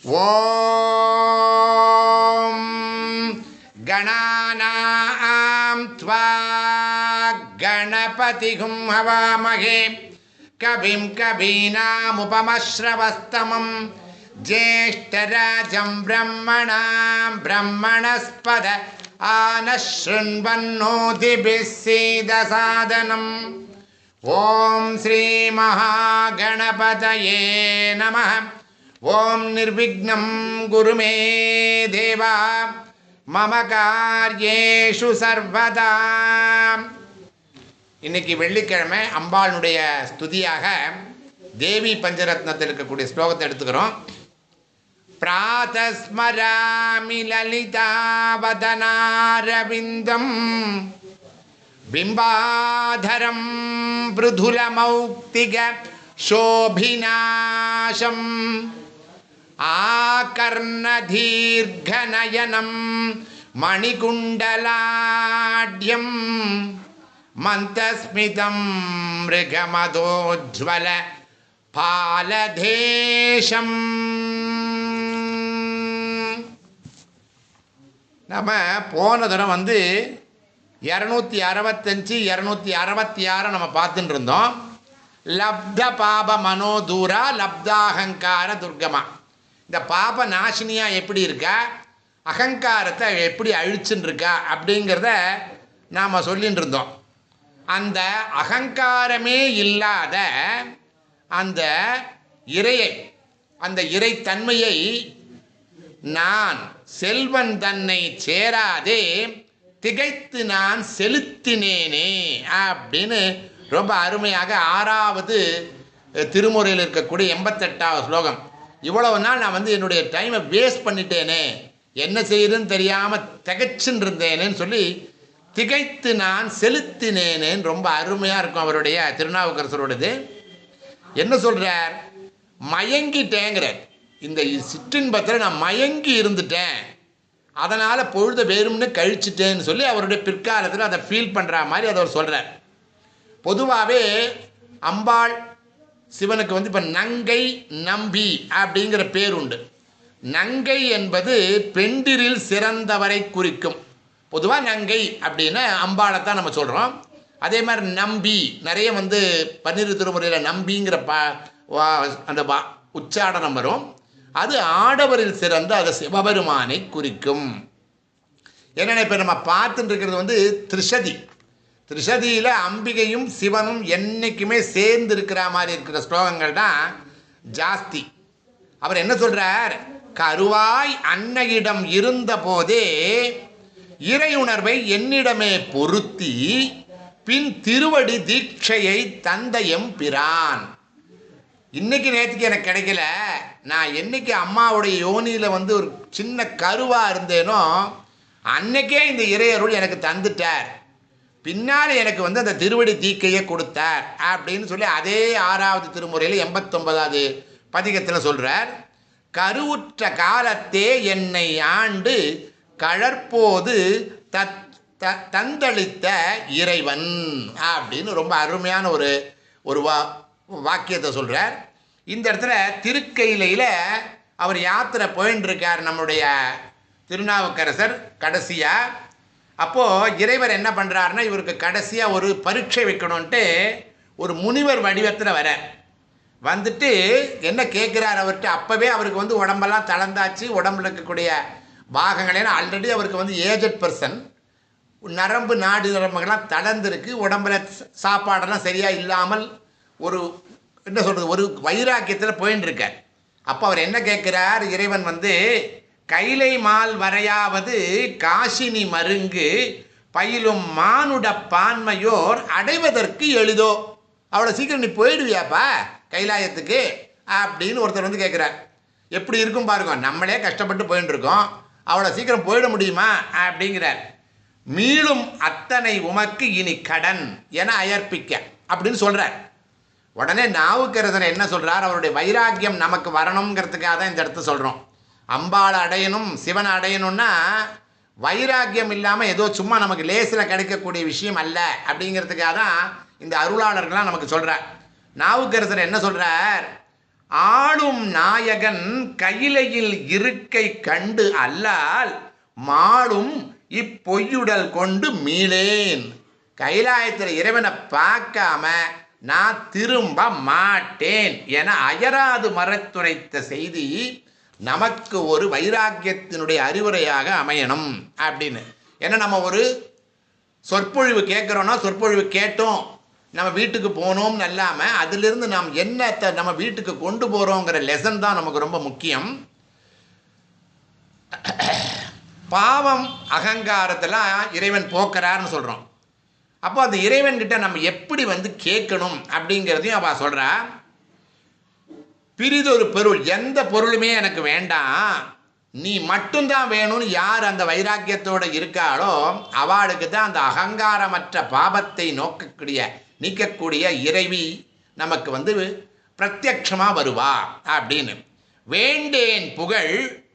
ஓம் கணானாம் த்வா கணபதிகும் ஹவாமஹே கவிம் கபீனாமுபமஸ்ரவஸ்தமம் ஜேஷ்டராஜம் பிரம்மணாம் பிரம்மணஸ்பத ஆனஸ்ருண்வன்னோதிபிஸ்ஸீதசாதனம். ஓம் ஸ்ரீ மகாகணபதயே நமः. ஓம் நிர்விக்னம் குருமே தேவா மம கார்யேஷு சர்வதா. இன்னைக்கு வெள்ளிக்கிழமை அம்பாளுடைய ஸ்துதியாக தேவி பஞ்சரத்னத்தில் இருக்கக்கூடிய ஸ்லோகத்தை எடுத்துக்கிறோம். பிராதஸ்மராமி லலிதாவதனாரவிந்தம் பிம்பாதரம் பிருதுலமௌக்திக சோபிநாசம் ஆகர்ணதீர்ഘநயனம் மணிகுண்டலாட்யம் மந்தஸ்மிதம் மிருகமதோஜ்வல பாலதேசம். நம்ம போன தரம் 265 266 நம்ம பார்த்துட்டு இருந்தோம். லப்த பாப மனோதூரா லப்தாஹங்கார துர்கமா. இந்த பாப நாசினியா எப்படி இருக்கா, அகங்காரத்தை எப்படி அழிச்சுன்னு இருக்கா அப்படிங்கிறத நாம் சொல்லிட்டு இருந்தோம். அந்த அகங்காரமே இல்லாத அந்த இறையை, அந்த இறைத்தன்மையை நான் செல்வன் தன்னை சேராதே திகைத்து நான் செலுத்தினேனே அப்படின்னு ரொம்ப அருமையாக 6வது திருமுறையில் இருக்கக்கூடிய 88வது ஸ்லோகம். இவ்வளவு நாள் நான் என்னுடைய டைமை வேஸ்ட் பண்ணிட்டேனே, என்ன செய்யுதுன்னு தெரியாமல் திகைச்சுன்னு இருந்தேனேன்னு சொல்லி திகைத்து நான் செலுத்தினேனேன்னு ரொம்ப அருமையாக இருக்கும் அவருடைய திருநாவுக்கரசரோடது. என்ன சொல்கிறார்? மயங்கிட்டேங்கிறார். இந்த சிற்றின்பத்தில் நான் மயங்கி இருந்துட்டேன், அதனால் பொழுத வேறும்னு கழிச்சிட்டேன்னு சொல்லி அவருடைய பிற்காலத்தில் அதை ஃபீல் பண்ணுற மாதிரி அதை அவர் சொல்கிறார். பொதுவாகவே அம்பாள் சிவனுக்கு இப்போ நங்கை நம்பி அப்படிங்கிற பேர் உண்டு. நங்கை என்பது பெண்டிரில் சிறந்தவரை குறிக்கும். பொதுவாக நங்கை அப்படின்னு அம்பாளை தான் நம்ம சொல்கிறோம். அதே மாதிரி நம்பி நிறைய பன்னிரு திருமுறையில் நம்பிங்கிற அந்த உச்சாடனம் வரும். அது ஆடவரில் சிறந்த அது சிவபெருமானை குறிக்கும். என்னென்ன இப்போ நம்ம பார்த்துட்டு இருக்கிறது திரிஷதி. திரிஷதியில் அம்பிகையும் சிவனும் என்றைக்குமே சேர்ந்து இருக்கிற மாதிரி இருக்கிற ஸ்லோகங்கள் தான் ஜாஸ்தி. அவர் என்ன சொல்கிறார்? கருவாய் அன்னையிடம் இருந்த போதே இறை உணர்வை என்னிடமே பொருத்தி பின் திருவடி தீட்சையை தந்த எம்பிரான். இன்னைக்கு நேற்றுக்கு எனக்கு கிடைக்கல, நான் என்னைக்கு அம்மாவுடைய யோனியில் ஒரு சின்ன கருவாக இருந்தேனோ அன்னைக்கே இந்த இறையருள் எனக்கு தந்துட்டார், பின்னால் எனக்கு அந்த திருவடி தீக்கையை கொடுத்தார் அப்படின்னு சொல்லி அதே 6வது திருமுறையில் 89வது பதிகத்தில் சொல்கிறார். கருவுற்ற காலத்தே என்னை ஆண்டு கழற்போது தந்தளித்த இறைவன் அப்படின்னு ரொம்ப அருமையான ஒரு வாக்கியத்தை சொல்கிறார். இந்த இடத்துல திருக்கையிலையில் அவர் யாத்திரை போயின்னு இருக்கார் நம்முடைய திருநாவுக்கரசர் கடைசியாக. அப்போது இறைவர் என்ன பண்ணுறாருன்னா, இவருக்கு கடைசியாக ஒரு பரீட்சை வைக்கணுன்ட்டு ஒரு முனிவர் வடிவத்தில் வரார். வந்துட்டு என்ன கேட்குறார் அவர்கிட்ட. அப்போவே அவருக்கு உடம்பெல்லாம் தளர்ந்தாச்சு, உடம்புல இருக்கக்கூடிய பாகங்களேன்னு ஆல்ரெடி அவருக்கு ஏஜட் பர்சன், நரம்பு நாடு நரம்புகள்லாம் தளர்ந்துருக்கு, உடம்புல சாப்பாடெல்லாம் சரியாக இல்லாமல் ஒரு என்ன சொல்கிறது ஒரு வைராக்கியத்தில் போயின்னு இருக்கார். அப்போ அவர் என்ன கேட்குறார்? இறைவன் கைலை மால் வரையாவது காசினி மருங்கு பயிலும் மானுட பான்மையோர் அடைவதற்கு எளிதோ. அவ்வளோ சீக்கிரம் நீ போயிடுவியாப்பா கைலாயத்துக்கு அப்படின்னு ஒருத்தர் கேட்குறார். எப்படி இருக்கும் பாருங்க, நம்மளே கஷ்டப்பட்டு போயின்னு இருக்கோம், அவ்வளோ சீக்கிரம் போயிட முடியுமா அப்படிங்கிறார். மீளும் அத்தனை உமக்கு இனி கடன் என அயற்பிக்க அப்படின்னு சொல்கிறார். உடனே நாவுக்கரசர் என்ன சொல்கிறார்? அவருடைய வைராக்கியம் நமக்கு வரணுங்கிறதுக்காக தான் இந்த இடத்த சொல்கிறோம். அம்பாளை அடையணும், சிவனை அடையணும்னா வைராக்கியம் இல்லாமல் ஏதோ சும்மா நமக்கு லேசில் கிடைக்கக்கூடிய விஷயம் அல்ல அப்படிங்கிறதுக்காக தான் இந்த அருளாளர்கள்லாம் நமக்கு சொல்கிறார். நாவுக்கரசர் என்ன சொல்கிறார்? ஆளும் நாயகன் கையிலையில் இருக்கை கண்டு அல்லால் மாளும் இப்பொய்யுடல் கொண்டு மீளேன். கைலாயத்தில் இறைவனை பார்க்காம நான் திரும்ப மாட்டேன் என அயராது மறத்துரைத்த செய்தி நமக்கு ஒரு வைராக்கியத்தினுடைய அறிவுரையாக அமையணும் அப்படின்னு. ஏன்னா நம்ம ஒரு சொற்பொழிவு கேட்குறோன்னா சொற்பொழிவு கேட்டோம் நம்ம வீட்டுக்கு போனோம்னு இல்லாமல் அதிலிருந்து நாம் என்னத்தை நம்ம வீட்டுக்கு கொண்டு போகிறோங்கிற லெசன் தான் நமக்கு ரொம்ப முக்கியம். பாவம் அகங்காரத்தெல்லாம் இறைவன் போக்குறாருன்னு சொல்கிறோம். அப்போ அந்த இறைவன்கிட்ட நம்ம எப்படி கேட்கணும் அப்படிங்கிறதையும் அவள் சொல்கிறா. பிரிதொரு பொருள், எந்த பொருளுமே எனக்கு வேண்டாம், நீ மட்டும்தான் வேணும்னு யார் அந்த வைராக்கியத்தோடு இருக்காளோ அவளுக்கு தான் அந்த அகங்காரமற்ற பாபத்தை நீக்கக்கூடிய இறைவி நமக்கு பிரத்யட்சமாக வருவா அப்படின்னு. வேண்டேன் புகழ்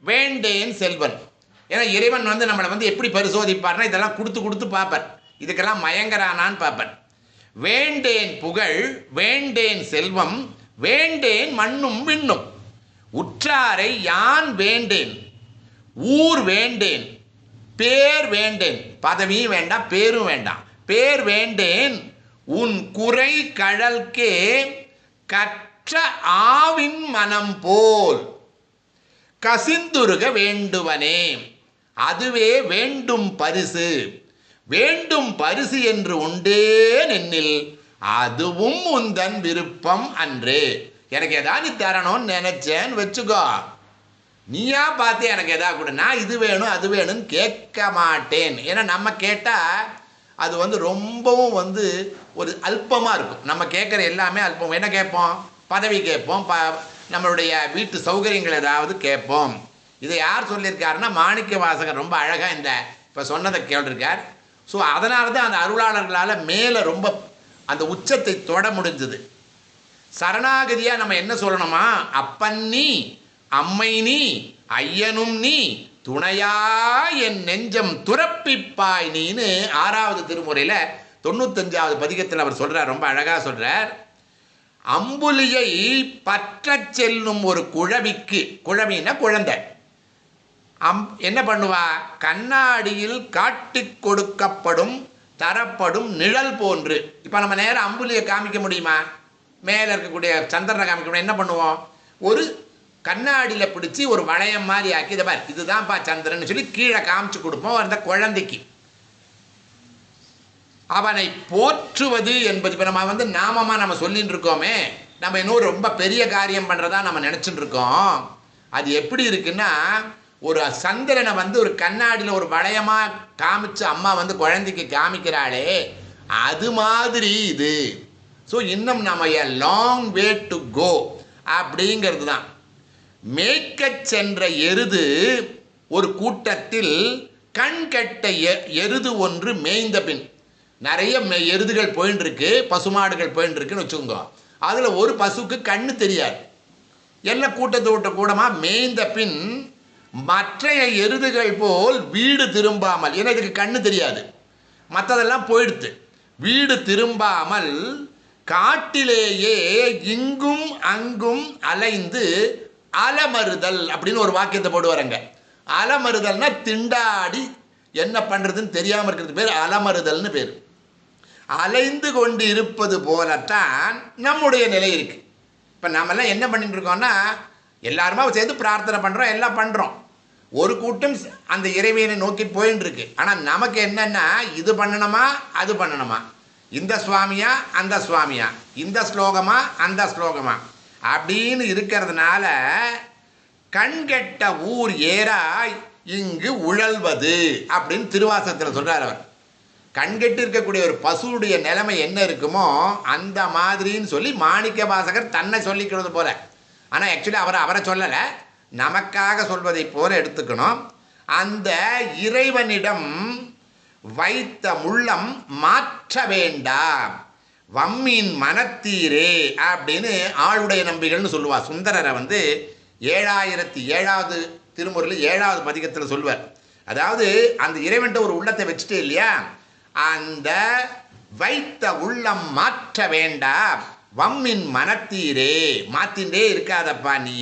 வேண்டேன் செல்வன். ஏன்னா இறைவன் நம்மளை எப்படி பரிசோதிப்பார்னா இதெல்லாம் கொடுத்து பார்ப்பார், இதுக்கெல்லாம் மயங்கரானான்னு பார்ப்பார். வேண்டேன் புகழ் வேண்டேன் செல்வம் வேண்டேன் மண்ணும் விண்ணும், உற்றாரை யான் வேண்டேன், ஊர் வேண்டேன், பேர் வேண்டேன், பதவியும் வேண்டாம் பேரும் வேண்டாம், பேர் வேண்டேன், உன் குறை கழல்கே கற்ற ஆவின் மனம் போல் கசிந்துருக வேண்டுவனே, அதுவே வேண்டும் பரிசு, வேண்டும் பரிசு என்று உண்டே நென்னில் அதுவும் உந்தன் விருப்பம் அன்று. எனக்கு எதாவது தரணும்னு நினைச்சேன்னு வச்சுக்கோ, நீயா பார்த்து எனக்கு எதாவது கொடு, நான் இது வேணும் அது வேணும்னு கேட்க மாட்டேன். ஏன்னா நம்ம கேட்டால் அது ரொம்பவும் ஒரு அல்பமாக இருக்கும். நம்ம கேட்குற எல்லாமே அல்பம். என்ன கேட்போம்? பதவி கேட்போம், நம்மளுடைய வீட்டு சௌகரியங்கள் ஏதாவது கேட்போம். இதை யார் சொல்லியிருக்காருன்னா மாணிக்க வாசகர் ரொம்ப அழகாக இந்த இப்போ சொன்னதை கேட்டிருக்கார். ஸோ அதனால தான் அந்த அருளாளர்களால் மேலே ரொம்ப அந்த உச்சத்தை தொட முடிஞ்சது. சரணாகதியாக நம்ம என்ன சொல்லணுமா? அப்பன் நீ அம்மை நீ ஐயனும் நீ துணையா என் நெஞ்சம் துறப்பிப்பாய் நீன்னு 6வது திருமுறையில் 95வது பதிகத்தில் அவர் சொல்கிறார். ரொம்ப அழகாக சொல்கிறார். அம்புலியை பற்ற செல்லும் ஒரு குழவிக்கு, குழவின்னா குழந்தை, என்ன பண்ணுவா? கண்ணாடியில் காட்டி கொடுக்கப்படும் தரப்படும் நிழல் போன்று. இப்போ நம்ம நேரம் அம்புலியை காமிக்க முடியுமா? மேலே இருக்கக்கூடிய சந்திரனை காமிக்க முடியும். என்ன பண்ணுவோம்? ஒரு கண்ணாடியில் பிடிச்சி ஒரு வளையம் மாதிரி ஆக்கி, இதை பார் இதுதான்ப்பா சந்திரன் சொல்லி கீழே காமிச்சு கொடுப்போம் அந்த குழந்தைக்கு. அவனை போற்றுவது என்பது இப்போ நம்ம நாமமாக நம்ம சொல்லின்னு இருக்கோமே, நம்ம இன்னொரு ரொம்ப பெரிய காரியம் பண்ணுறதா நம்ம நினச்சிட்டு இருக்கோம். அது எப்படி இருக்குன்னா, ஒரு சந்திரனை ஒரு கண்ணாடியில் ஒரு வளையமாக காமிச்சு அம்மா குழந்தைக்கு காமிக்கிறாளே, அது மாதிரி இது. ஸோ இன்னும் நம்ம a long way to go அப்படிங்கிறது தான். மேய்க்க சென்ற எருது ஒரு கூட்டத்தில் கண் கெட்ட எருது ஒன்று மேய்ந்த பின், நிறைய எருதுகள் போயின்னு இருக்கு, பசுமாடுகள் போயின்னு இருக்குன்னு வச்சுக்கோங்க. அதில் ஒரு பசுக்கு கண்ணு தெரியாது. எல்லாம் கூட்டத்தோட்ட கூடமாக மேய்ந்த பின் மற்றைய எருதுகள் போல் வீடு திரும்பாமல், ஏன்னா இதுக்கு கண்ணு தெரியாது, மற்றதெல்லாம் போயிடுத்து, வீடு திரும்பாமல் காட்டிலேயே இங்கும் அங்கும் அலைந்து அலமறுதல் அப்படின்னு ஒரு வாக்கியத்தை போடுவாருங்க. அலமறுதல்னா திண்டாடி என்ன பண்ணுறதுன்னு தெரியாமல் இருக்கிறது பேர் அலமறுதல்னு பேர். அலைந்து கொண்டு இருப்பது போலத்தான் நம்முடைய நிலை இருக்குது. இப்போ நாமெல்லாம் என்ன பண்ணிட்டு இருக்கோம்னா, எல்லாருமா சேர்ந்து பிரார்த்தனை பண்ணுறோம், எல்லாம் பண்ணுறோம், ஒரு கூட்டம் அந்த இறைவனை நோக்கி போயின்னு இருக்கு. ஆனால் நமக்கு என்னென்னா, இது பண்ணணுமா அது பண்ணணுமா, இந்த சுவாமியா அந்த சுவாமியா, இந்த ஸ்லோகமா அந்த ஸ்லோகமா அப்படின்னு இருக்கிறதுனால கண்கெட்ட ஊர் ஏறாய் இங்கு உழல்வது அப்படின்னு திருவாசகத்தில் சொல்கிறார் அவர். கண்கெட்டு இருக்கக்கூடிய ஒரு பசுவுடைய நிலைமை என்ன இருக்குமோ அந்த மாதிரின்னு சொல்லி மாணிக்க வாசகர் தன்னை சொல்லிக்கிறது போல. ஆனால் ஆக்சுவலி அவரை சொல்லலை, நமக்காக சொல்வதை போல எடுத்துக்கணும். அந்த இறைவனிடம் வைத்த முள்ளம் மாற்ற வேண்டாம் வம்மின் மனத்தீரே அப்படின்னு ஆளுடைய நம்பிகள்னு சொல்லுவா. சுந்தரரை 7007வது திருமுறையில் 7வது பதிகத்தில் சொல்வார். அதாவது அந்த இறைவன்ட்ட ஒரு உள்ளத்தை வச்சுட்டே இல்லையா, அந்த வைத்த உள்ளம் மாற்ற வேண்டாம் வம்மின் மனத்தீரே, மாத்தின்றே இருக்காதப்பா நீ.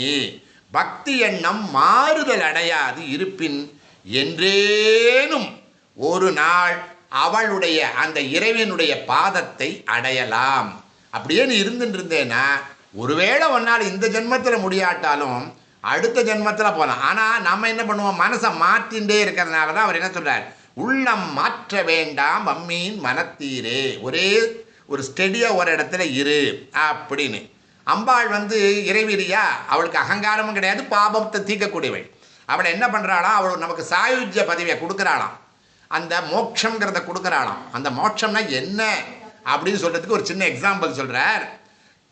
பக்தி எண்ணம் மாறுதல் அடையாது இருப்பின் என்றேனும் ஒரு நாள் அவளுடைய அந்த இறைவனுடைய பாதத்தை அடையலாம். அப்படியே நீ இருந்துட்டு இருந்தேன்னா ஒருவேளை ஒன்னால் இந்த ஜென்மத்தில் முடியாட்டாலும் அடுத்த ஜென்மத்தில் போகலாம். ஆனால் நம்ம என்ன பண்ணுவோம், மனசை மாற்றின்றே இருக்கிறதுனால தான் அவர் என்ன சொல்கிறார், உள்ளம் மாற்ற வேண்டாம் வம்மின் மனத்தீரே, ஒரே ஒரு ஸ்டெடியாக ஒரு இடத்துல இரு அப்படின்னு. அம்பாள் இறைவிரியா, அவளுக்கு அகங்காரமும் கிடையாது, பாபத்தை தீர்க்கக்கூடியவள். அவளை என்ன பண்ணுறாளாம், அவள் நமக்கு சாயுஜ்ய பதவியை கொடுக்குறாளாம், அந்த மோட்சங்கிறத கொடுக்குறாளாம். அந்த மோட்சம்னா என்ன அப்படின்னு சொல்கிறதுக்கு ஒரு சின்ன எக்ஸாம்பிள் சொல்கிறார்.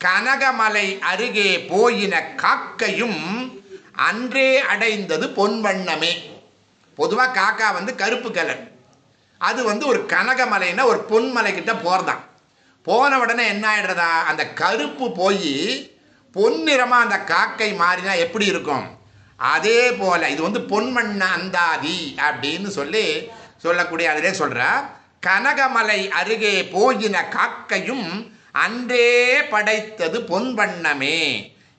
கனகமலை அருகே போயின காக்கையும் அன்றே அடைந்தது பொன்வண்ணமே. பொதுவாக காக்கா கருப்பு கலர், அது ஒரு கனகமலைன்னா ஒரு பொன்மலை கிட்ட போகிறதான். போன உடனே என்ன ஆகிடுறதா, அந்த கருப்பு போய் பொன்னிறமாக அந்த காக்கை மாறினா எப்படி இருக்கும், அதே போல் இது பொன்வண்ண அந்தாதி அப்படின்னு சொல்லக்கூடிய அதிலே சொல்கிற. கனகமலை அருகே போயின காக்கையும் அன்றே படைத்தது பொன்வண்ணமே.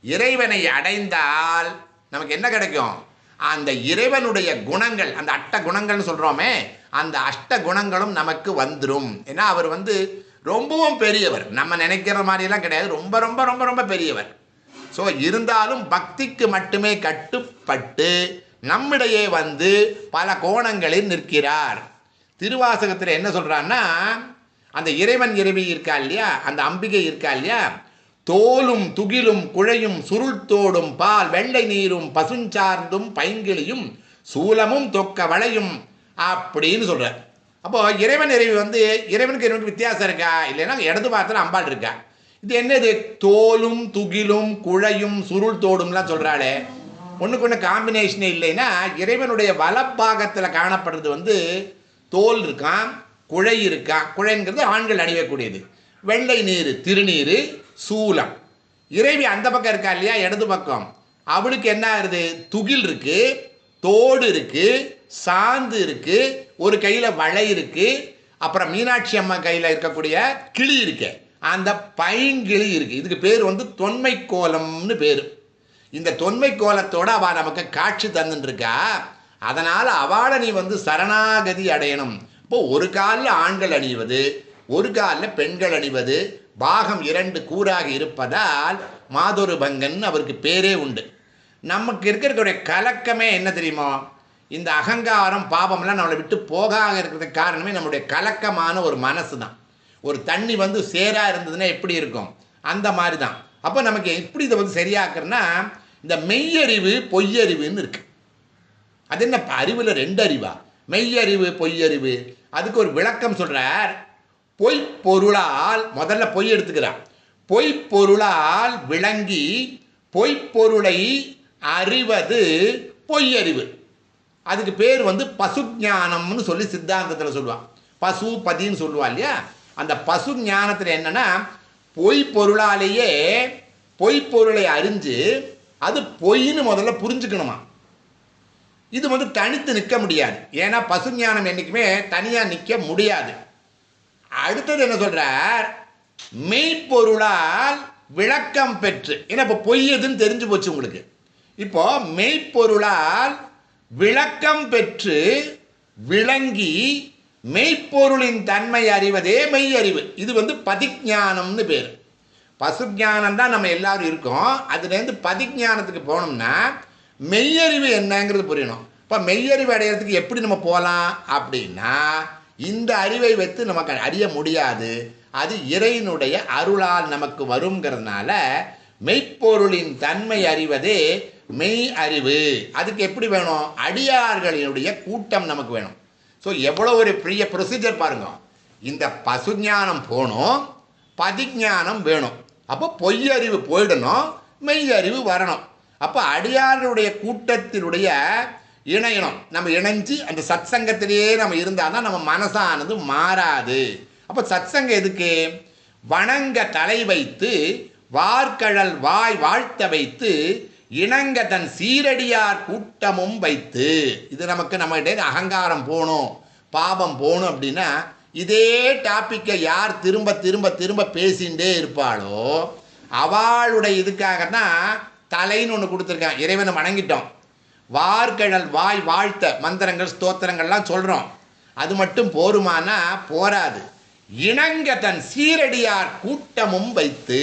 இறைவனை அடைந்தால் நமக்கு என்ன கிடைக்கும், அந்த இறைவனுடைய குணங்கள், அந்த அஷ்ட குணங்கள்னு சொல்கிறோமே, அந்த அஷ்ட குணங்களும் நமக்கு வந்துடும். ஏன்னா அவர் ரொம்பவும் பெரியவர், நம்ம நினைக்கிற மாதிரிலாம் கிடையாது, ரொம்ப ரொம்ப ரொம்ப ரொம்ப பெரியவர். ஸோ இருந்தாலும் பக்திக்கு மட்டுமே கட்டுப்பட்டு நம்மிடையே பல கோணங்களில் நிற்கிறார். திருவாசகத்தில் என்ன சொல்கிறான்னா, அந்த இறைவன் இறைவி இருக்கா இல்லையா, அந்த அம்பிகை இருக்கா இல்லையா, தோலும் துகிலும் குழையும் சுருள்தோடும் பால் வெள்ளை நீரும் பசுஞ்சார்ந்தும் பைங்கிளியும் சூலமும் தொக்க வளையும் அப்படின்னு சொல்கிறார். அப்போது இறைவன் இறைவி இறைவனுக்கு இறைவனுக்கு வித்தியாசம் இருக்கா இல்லைன்னா, இடது பாகத்தில் அம்பாள் இருக்கா. இது என்னது, தோலும் துகிலும் குழையும் சுருள் தோடும்லாம் சொல்கிறாளே, ஒன்றுக்கு ஒன்று காம்பினேஷனே இல்லைன்னா, இறைவனுடைய வலப்பாகத்தில் காணப்படுறது தோல் இருக்கான், குழை இருக்கான். குழைங்கிறது ஆண்கள் அணியக்கூடியது, வெள்ளை நீர் திருநீர், சூலம். இறைவி அந்த பக்கம் இருக்கா இல்லையா, இடது பக்கம், அவளுக்கு என்ன ஆகுது, துகில் இருக்குது, தோடு இருக்குது, சாந்து இருக்குது, ஒரு கையில் வளை இருக்குது, அப்புறம் மீனாட்சி அம்மா கையில் இருக்கக்கூடிய கிளி இருக்கு, அந்த பைங்கிளி இருக்குது. இதுக்கு பேர் தொன்மை கோலம்னு பேர். இந்த தொன்மை கோலத்தோடு அவள் நமக்கு காட்சி தந்துட்டுருக்கா. அதனால் அவளை நீ சரணாகதி அடையணும். இப்போது ஒரு காலில் ஆண்கள் அணிவது, ஒரு காலில் பெண்கள் அணிவது, பாகம் 2 கூறாக இருப்பதால் மாதொரு பங்கன் அவருக்கு பேரே உண்டு. நமக்கு இருக்கக்கூடிய கலக்கமே என்ன தெரியுமோ, இந்த அகங்காரம் பாபம்லாம் நம்மளை விட்டு போகாக இருக்கிறதுக்கு காரணமே நம்முடைய கலக்கமான ஒரு மனசு தான். ஒரு தண்ணி சேராக இருந்ததுன்னா எப்படி இருக்கும், அந்த மாதிரி தான். அப்போ நமக்கு எப்படி இதை சரியாக்குறதுனா, இந்த மெய்யறிவு பொய்யறிவுன்னு இருக்குது. அது என்ன, அறிவில் 2 அறிவா, மெய்யறிவு பொய்யறிவு. அதுக்கு ஒரு விளக்கம் சொல்கிறார். பொய்ப்பொருளால், முதல்ல பொய் எடுத்துக்கிறார், பொய்ப்பொருளால் விளங்கி பொய்ப்பொருளை அறிவது பொய்யறிவு. அதுக்கு பேர் பசுஞானம்னு சொல்லி சித்தாந்தத்தில் சொல்லுவாள். பசு பதின்னு சொல்லுவா இல்லையா, அந்த பசு ஞானத்தில் என்னென்னா, பொய்ப்பொருளாலேயே பொய்ப்பொருளை அறிஞ்சு அது பொய்ன்னு முதல்ல புரிஞ்சுக்கணுமா. இது தனித்து நிற்க முடியாது, ஏன்னா பசுஞானம் என்றைக்குமே தனியாக நிற்க முடியாது. அடுத்தது என்ன சொல்கிறார், மெய்ப்பொருளால் விளக்கம் பெற்று. ஏன்னா இப்போ பொய் எதுன்னு தெரிஞ்சு போச்சு உங்களுக்கு. இப்போ மெய்ப்பொருளால் விளக்கம் பெற்று விளங்கி மெய்ப்பொருளின் தன்மை அறிவதே மெய் அறிவு. இது பதிஞானம்னு பேர். பசுஞானம் தான் நம்ம எல்லாரும் இருக்கோம். அதுலேருந்து பதிஞானத்துக்கு போனோம்னா மெய்யறிவு என்னங்கிறது புரியணும். இப்போ மெய்யறிவு அடையிறதுக்கு எப்படி நம்ம போகலாம் அப்படின்னா, இந்த அறிவை வைத்து நமக்கு அறிய முடியாது, அது இறைவனுடைய அருளால் நமக்கு வருங்கிறதுனால மெய்ப்பொருளின் தன்மை அறிவதே மெய் அறிவு. அதுக்கு எப்படி வேணும், அடியார்களினுடைய கூட்டம் நமக்கு வேணும். ஸோ எவ்வளோ ஒரு பெரிய ப்ரொசீஜர் பாருங்க. இந்த பசுஞானம் போகணும், பதிஞானம் வேணும். அப்போ பொய்யறிவு போயிடணும், மெய் அறிவு வரணும். அப்போ அடியாருடைய கூட்டத்தினுடைய இணையணும். நம்ம இணைஞ்சு அந்த சத்சங்கத்திலேயே நம்ம இருந்தால் தான் நம்ம மனசானது மாறாது. அப்போ சத்சங்கம் எதுக்கு, வணங்க தலை வைத்து வார்கழல் வாய் வாழ்த்த வைத்து இணங்க தன் சீரடியார் கூட்டமும் வைத்து. இது நமக்கு நம்மகிட்ட அகங்காரம் போகணும், பாபம் போகணும் அப்படின்னா இதே டாப்பிக்கை யார் திரும்ப திரும்ப திரும்ப பேசிகிட்டே இருப்பாளோ அவளுடைய இதுக்காகத்தான் தலைன்னு ஒன்று கொடுத்துருக்கான். இறைவனை வணங்கிட்டோம், வார்கழல் வாய் வாழ்த்த மந்திரங்கள் ஸ்தோத்திரங்கள்லாம் சொல்கிறோம். அது மட்டும் போருமானா போராது. இணங்க தன் சீரடியார் கூட்டமும் வைத்து,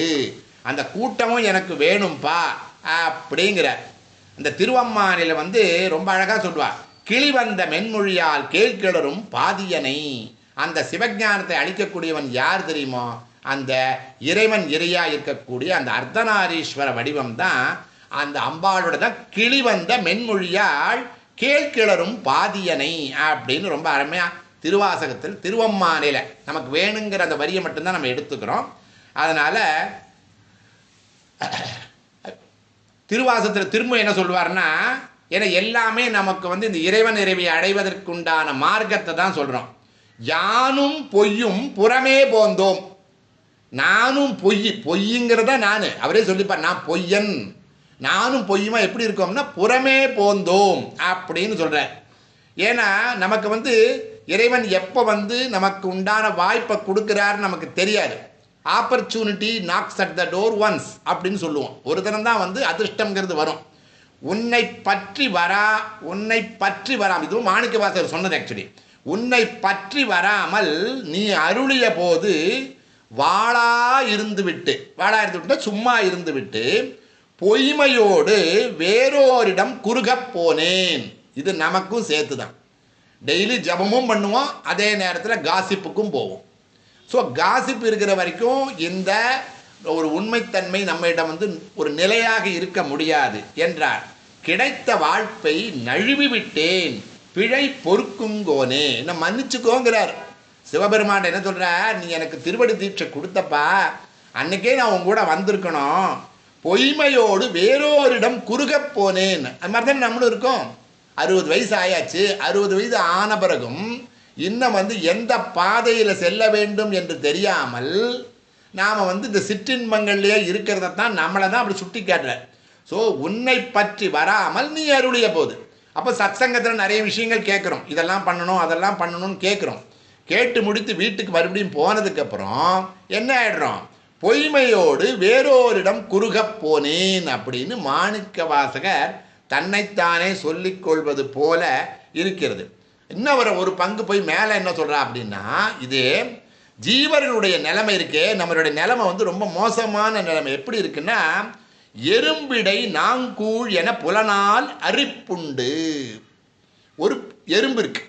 அந்த கூட்டமும் எனக்கு வேணும்பா அப்படிங்கிற இந்த திருவம்மானில ரொம்ப அழகாக சொல்லுவாள். கிளி வந்த மென்மொழியால் கேள்கிளரும் பாதியனை. அந்த சிவஞானத்தை அளிக்கக்கூடியவன் யார் தெரியுமோ? அந்த இறைவன் இறையா இருக்கக்கூடிய அந்த அர்த்தநாரீஸ்வர வடிவம் தான் அந்த அம்பாளோட தான் கிளி வந்த மென்மொழியால் கேள்கிளரும் பாதியனை அப்படின்னு ரொம்ப அருமையாக திருவாசகத்தில் திருவம்மானில நமக்கு வேணுங்கிற அந்த வரியை மட்டும்தான் நம்ம எடுத்துக்கிறோம். அதனால் திருவாசகத்தில் திரும்ப என்ன சொல்லுவார்னா, ஏன்னா எல்லாமே நமக்கு இந்த இறைவன் இறைவியை அடைவதற்குண்டான மார்க்கத்தை தான் சொல்கிறோம். யானும் பொய்யும் புறமே போந்தோம். நானும் பொய்யுங்கிறத நான் அவரே சொல்லிப்பார், நான் பொய்யன், நானும் பொய்யுமா எப்படி இருக்கோம்னா புறமே போந்தோம் அப்படின்னு சொல்கிறார். ஏன்னா நமக்கு இறைவன் எப்போ நமக்கு உண்டான வாய்ப்பை கொடுக்குறாருன்னு நமக்கு தெரியாது. Opportunity knocks at the door once அப்படின்னு சொல்லுவோம். ஒரு தரம் தான் அதிர்ஷ்டங்கிறது வரும். உன்னை பற்றி வராமல், இதுவும் மாணிக்கவாசகர் சொன்னது ஆக்சுவலி. உன்னை பற்றி வராமல் நீ அருளிய போது வாளா இருந்து விட்டு சும்மா இருந்து விட்டு பொய்மையோடு வேறோரிடம் குறுகப் போனேன். இது நமக்கும் சேர்த்து தான். டெய்லி ஜபமும் பண்ணுவோம், அதே நேரத்தில் காசிப்புக்கும் போவோம். ஸோ காசிப் இருக்கிற வரைக்கும் இந்த ஒரு உண்மைத்தன்மை நம்மிடம் ஒரு நிலையாக இருக்க முடியாது என்றார். கிடைத்த வாழ்ப்பை நழுவி விட்டேன் பிழை பொறுக்குங்கோனே, என்ன மன்னிச்சுக்கோங்கிறார். சிவபெருமான் என்ன சொல்கிறார், நீ எனக்கு திருவடி தீட்சை கொடுத்தப்பா, அன்னைக்கே நான் உன் கூட வந்திருக்கணும், பொய்மையோடு வேறோரிடம் குறுகப் போனேன். அது மாதிரி தான் நம்மளும் இருக்கோம். 60 வயசு ஆயாச்சு. 60 வயது ஆன பிறகும் இன்னும் எந்த பாதையில் செல்ல வேண்டும் என்று தெரியாமல் நாம் இந்த சிற்றின்பங்கள்லேயே இருக்கிறதான் நம்மளை தான் அப்படி சுட்டி காட்டுறார். ஸோ உன்னை பற்றி வராமல் நீ அருளிய போது, அப்போ சத்சங்கத்தில் நிறைய விஷயங்கள் கேட்குறோம், இதெல்லாம் பண்ணணும் அதெல்லாம் பண்ணணும்னு கேட்குறோம். கேட்டு முடித்து வீட்டுக்கு மறுபடியும் போனதுக்கப்புறம் என்ன ஆயிடுறோம், பொய்மையோடு வேறோரிடம் குறுகப் போனேன் அப்படின்னு மாணிக்க வாசகர் தன்னைத்தானே சொல்லிக்கொள்வது போல இருக்கிறது. இன்னும் ஒரு பங்கு போய் மேலே என்ன சொல்கிறா அப்படின்னா, இது ஜீவர்களுடைய நிலைமை இருக்கே, நம்மளுடைய நிலைமை ரொம்ப மோசமான நிலைமை. எப்படி இருக்குன்னா, எறும்பிடை நாங்கூழ் என புலனால் அரிப்புண்டு. ஒரு எறும்பு இருக்கு,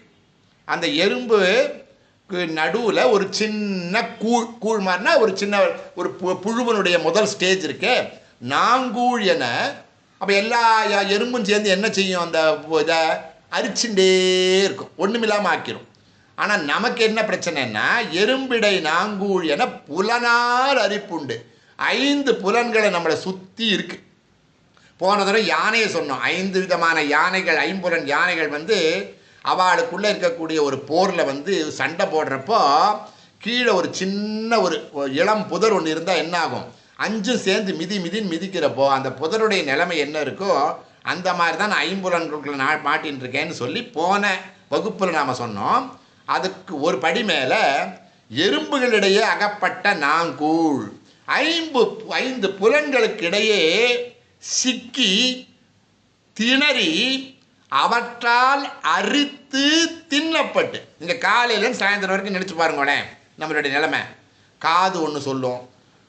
அந்த எறும்பு நடுவில் ஒரு சின்ன கூழ் மாதிரினா ஒரு சின்ன ஒரு புழுவனுடைய முதல் ஸ்டேஜ் இருக்கு, நாங்கூழ் என. அப்போ எல்லா எறும்பும் சேர்ந்து என்ன செய்யும், அந்த இதை அரிச்சுட்டே இருக்கும், ஒன்றுமில்லாமல் ஆக்கிரும். ஆனால் நமக்கு என்ன பிரச்சனைன்னா, எறும்பிடை நாங்கூழ் என புலனால் அரிப்புண்டு. 5 புலன்களை நம்மளை சுற்றி இருக்கு. போன தடவை யானையை சொன்னோம், 5 விதமான யானைகள், 5 யானைகள் அவளுக்குள்ளே இருக்கக்கூடிய ஒரு போரில் சண்டை போடுறப்போ கீழே ஒரு சின்ன ஒரு இளம் புதர் ஒன்று இருந்தால் என்ன ஆகும், 5 சேர்ந்து மிதின்னு மிதிக்கிறப்போ அந்த புதருடைய நிலைமை என்ன இருக்கோ அந்த மாதிரி தான் நான் 5 புலன்களுக்குள்ள மாட்டின்னு இருக்கேன்னு சொல்லி போன வகுப்பில் நாம் சொன்னோம். அதுக்கு ஒரு படி மேலே எறும்புகளிடையே அகப்பட்ட நாங்கூழ் 5 புலன்களுக்கிடையே சிக்கி திணறி அவற்றால் அரித்து தின்னப்பட்டு. இங்கே காலையிலேருந்து சாயந்தரம் வரைக்கும் நினச்சி பாருங்களேன் நம்மளுடைய நிலைமை. காது ஒன்று சொல்லும்,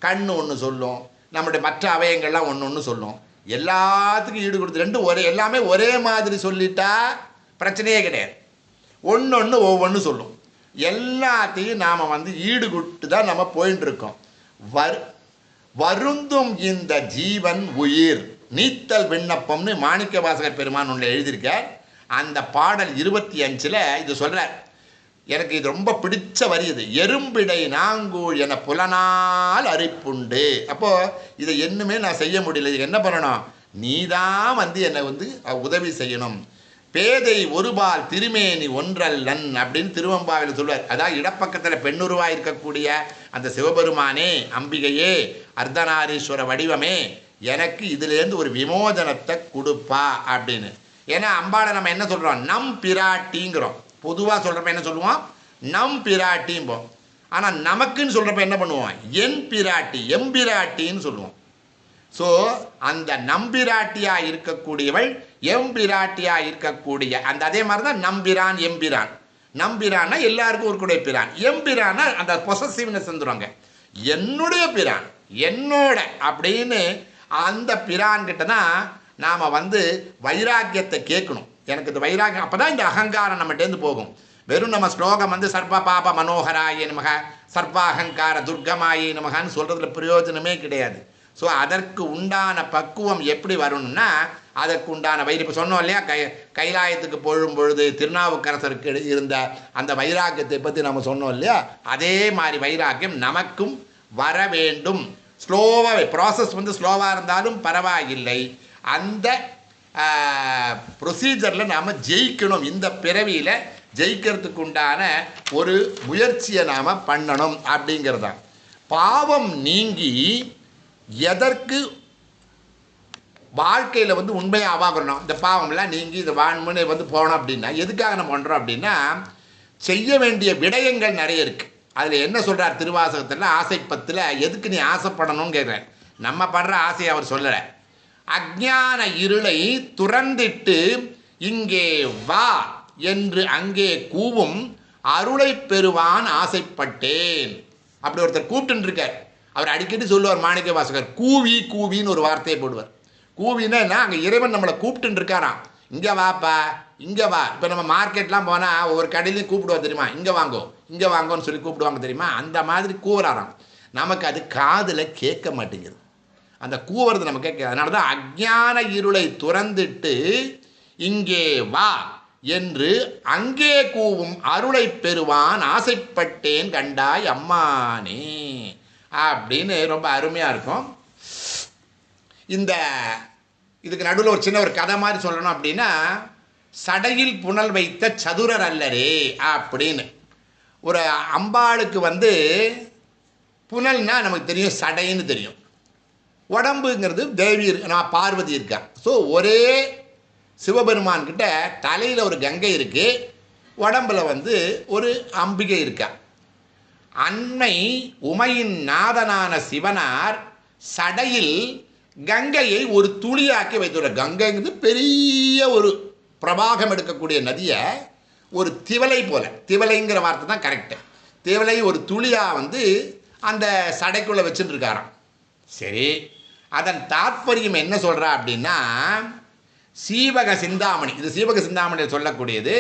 கண் ஒன்று சொல்லும், நம்மளுடைய மற்ற அவயங்கள்லாம் ஒன்று சொல்லும். எல்லாத்துக்கும் ஈடு கொடுத்து எல்லாமே ஒரே மாதிரி சொல்லிட்டா பிரச்சனையே கிடையாது. ஒன்று ஒவ்வொன்று சொல்லும். எல்லாத்தையும் நாம் ஈடு கொடுத்து தான் நம்ம போயின்னு இருக்கோம். வருந்தும் இந்த ஜீவன் உயிர் நீத்தல் விண்ணப்பம்னு மாணிக்க வாசகர் பெருமான் ஒன்று எழுதியிருக்கார். அந்த பாடல் 25ல் இது சொல்கிறார். எனக்கு இது ரொம்ப பிடிச்ச வரி இது. எறும்பிடை நாங்கூழ் என புலனால் அரிப்புண்டு. அப்போது இதை இன்னுமே நான் செய்ய முடியல, இதுக்கு என்ன பண்ணணும், நீ தான் என்னை உதவி செய்யணும். பேதை ஒருபால் திருமேனி ஒன்றல்லன் அப்படின்னு திருவம்பாவில் சொல்வார். அதாவது இடப்பக்கத்தில் பெண்ணுருவாக இருக்கக்கூடிய அந்த சிவபெருமானே, அம்பிகையே, அர்த்தநாரீஸ்வர வடிவமே, எனக்கு இதுலேருந்து ஒரு விமோசனத்தை கொடுப்பா அப்படின்னு. ஏன்னா அம்பாளை நம்ம என்ன சொல்கிறோம், நம் பிராட்டிங்கிறோம். பொதுவாக சொல்கிறப்ப என்ன சொல்லுவோம், நம் பிராட்டியும். ஆனால் நமக்குன்னு சொல்கிறப்ப என்ன பண்ணுவோம், என் பிராட்டி எம்பிராட்டின்னு சொல்லுவோம். ஸோ அந்த நம்பிராட்டியாக இருக்கக்கூடியவள் எம்பிராட்டியாக இருக்கக்கூடிய அந்த அதே மாதிரி தான் நம்பிரான் எம்பிரான். நம்பிரான்னா எல்லாருக்கும் ஒரு கூட பிரான், எம்பிரான்னா அந்த பொசசிவ்னஸ் வந்துடுவாங்க. என்னுடைய பிரான் என்னோட அப்படின்னு அந்த பிரான்கிட்ட தான் நாம் வைராக்கியத்தை கேட்கணும். எனக்கு இந்த வைராக்கியம் அப்போ தான் இந்த அகங்காரம் நம்மகிட்டேருந்து போகும். வெறும் நம்ம ஸ்லோகம் சர்வ பாப மனோகராய நமக சர்வாகங்கார துர்கமாயே நமகான்னு சொல்கிறதுல பிரயோஜனமே கிடையாது. ஸோ அதற்கு உண்டான பக்குவம் எப்படி வரணும்னா அதற்கு உண்டான இப்போ சொன்னோம் இல்லையா, கைலாயத்துக்கு போழும் பொழுது திருநாவுக்கரசருக்கு இருந்த அந்த வைராக்கியத்தை பற்றி நம்ம சொன்னோம் இல்லையா, அதே மாதிரி வைராக்கியம் நமக்கும் வர வேண்டும். ஸ்லோவாக ப்ராசஸ் ஸ்லோவாக இருந்தாலும் பரவாயில்லை, அந்த ப்ரொசீஜரில் நாம் ஜெயிக்கணும். இந்த பிறவியில் ஜெயிக்கிறதுக்கு உண்டான ஒரு முயற்சியை நாம் பண்ணணும் அப்படிங்கிறதான். பாவம் நீங்கி எதற்கு வாழ்க்கையில் உண்மையாக ஆவாகணும், இந்த பாவம்லாம் நீங்கி இந்த வான்மனை போனோம் அப்படின்னா எதுக்காக நம்ம பண்ணுறோம் அப்படின்னா செய்ய வேண்டிய விடயங்கள் நிறைய இருக்குது. அதில் என்ன சொல்கிறார் திருவாசகத்தில் ஆசை 10ல் எதுக்கு நீ ஆசைப்படணும்னு கேட்குறார். நம்ம படுற ஆசையை அவர் சொல்லலை. அஞ்ஞான இருளை துறந்திட்டு இங்கே வா என்று அங்கே கூவும் அருளை பெறுவான் ஆசைப்பட்டேன். அப்படி ஒருத்தர் கூப்பிட்டு இருக்கார். அவர் அடிக்கடி சொல்லுவார் மாணிக்க வாசகர், கூவி கூவின்னு ஒரு வார்த்தையை போடுவார். கூவின்னா என்ன, அங்கே இறைவன் நம்மளை கூப்பிட்டு இருக்காராம், இங்கே வாப்பா இங்கே வா. இப்போ நம்ம மார்க்கெட்லாம் போனால் ஒவ்வொரு கடையிலையும் கூப்பிடுவோம் தெரியுமா, இங்கே வாங்கோ இங்கே வாங்கோன்னு சொல்லி கூப்பிடுவாங்க தெரியுமா, அந்த மாதிரி கூவுறாராம். நமக்கு அது காதில் கேட்க மாட்டேங்குது, அந்த கூவுறது நம்ம கேட்க. அதனால தான் அஞ்ஞான இருளை துறந்துட்டு இங்கே வா என்று அங்கே கூவும் அருளை பெறுவான் ஆசைப்பட்டேன் கண்டாய் அம்மானே அப்படின்னு ரொம்ப அருமையாக இருக்கும். இதுக்கு நடுவில் ஒரு சின்ன ஒரு கதை மாதிரி சொல்லணும் அப்படின்னா, சடையில் புனல் வைத்த சதுரர் அல்லரே அப்படின்னு. ஒரு அம்பாளுக்கு புனல்னா நமக்கு தெரியும், சடைன்னு தெரியும். உடம்புங்கிறது தேவி நான் பார்வதி இருக்கா. ஸோ ஒரே சிவபெருமான்கிட்ட தலையில் ஒரு கங்கை இருக்குது, உடம்பில் ஒரு அம்பிகை இருக்கா. அன்னை உமையின் நாதனான சிவனார் சடையில் கங்கையை ஒரு துளியாக்கி வைத்துள்ளார். கங்கைங்கிறது பெரிய ஒரு பிரபாகம் எடுக்கக்கூடிய நதியை ஒரு திவலை போல, திவலைங்கிற வார்த்தை தான் கரெக்டு, திவலை ஒரு துளியாக அந்த சடைக்குள்ளே வச்சுட்டு இருக்காராம். சரி, அதன் தாற்பயம் என்ன சொல்கிறா அப்படின்னா, சீவக சிந்தாமணி, இது சீவக சிந்தாமணியில் சொல்லக்கூடியது,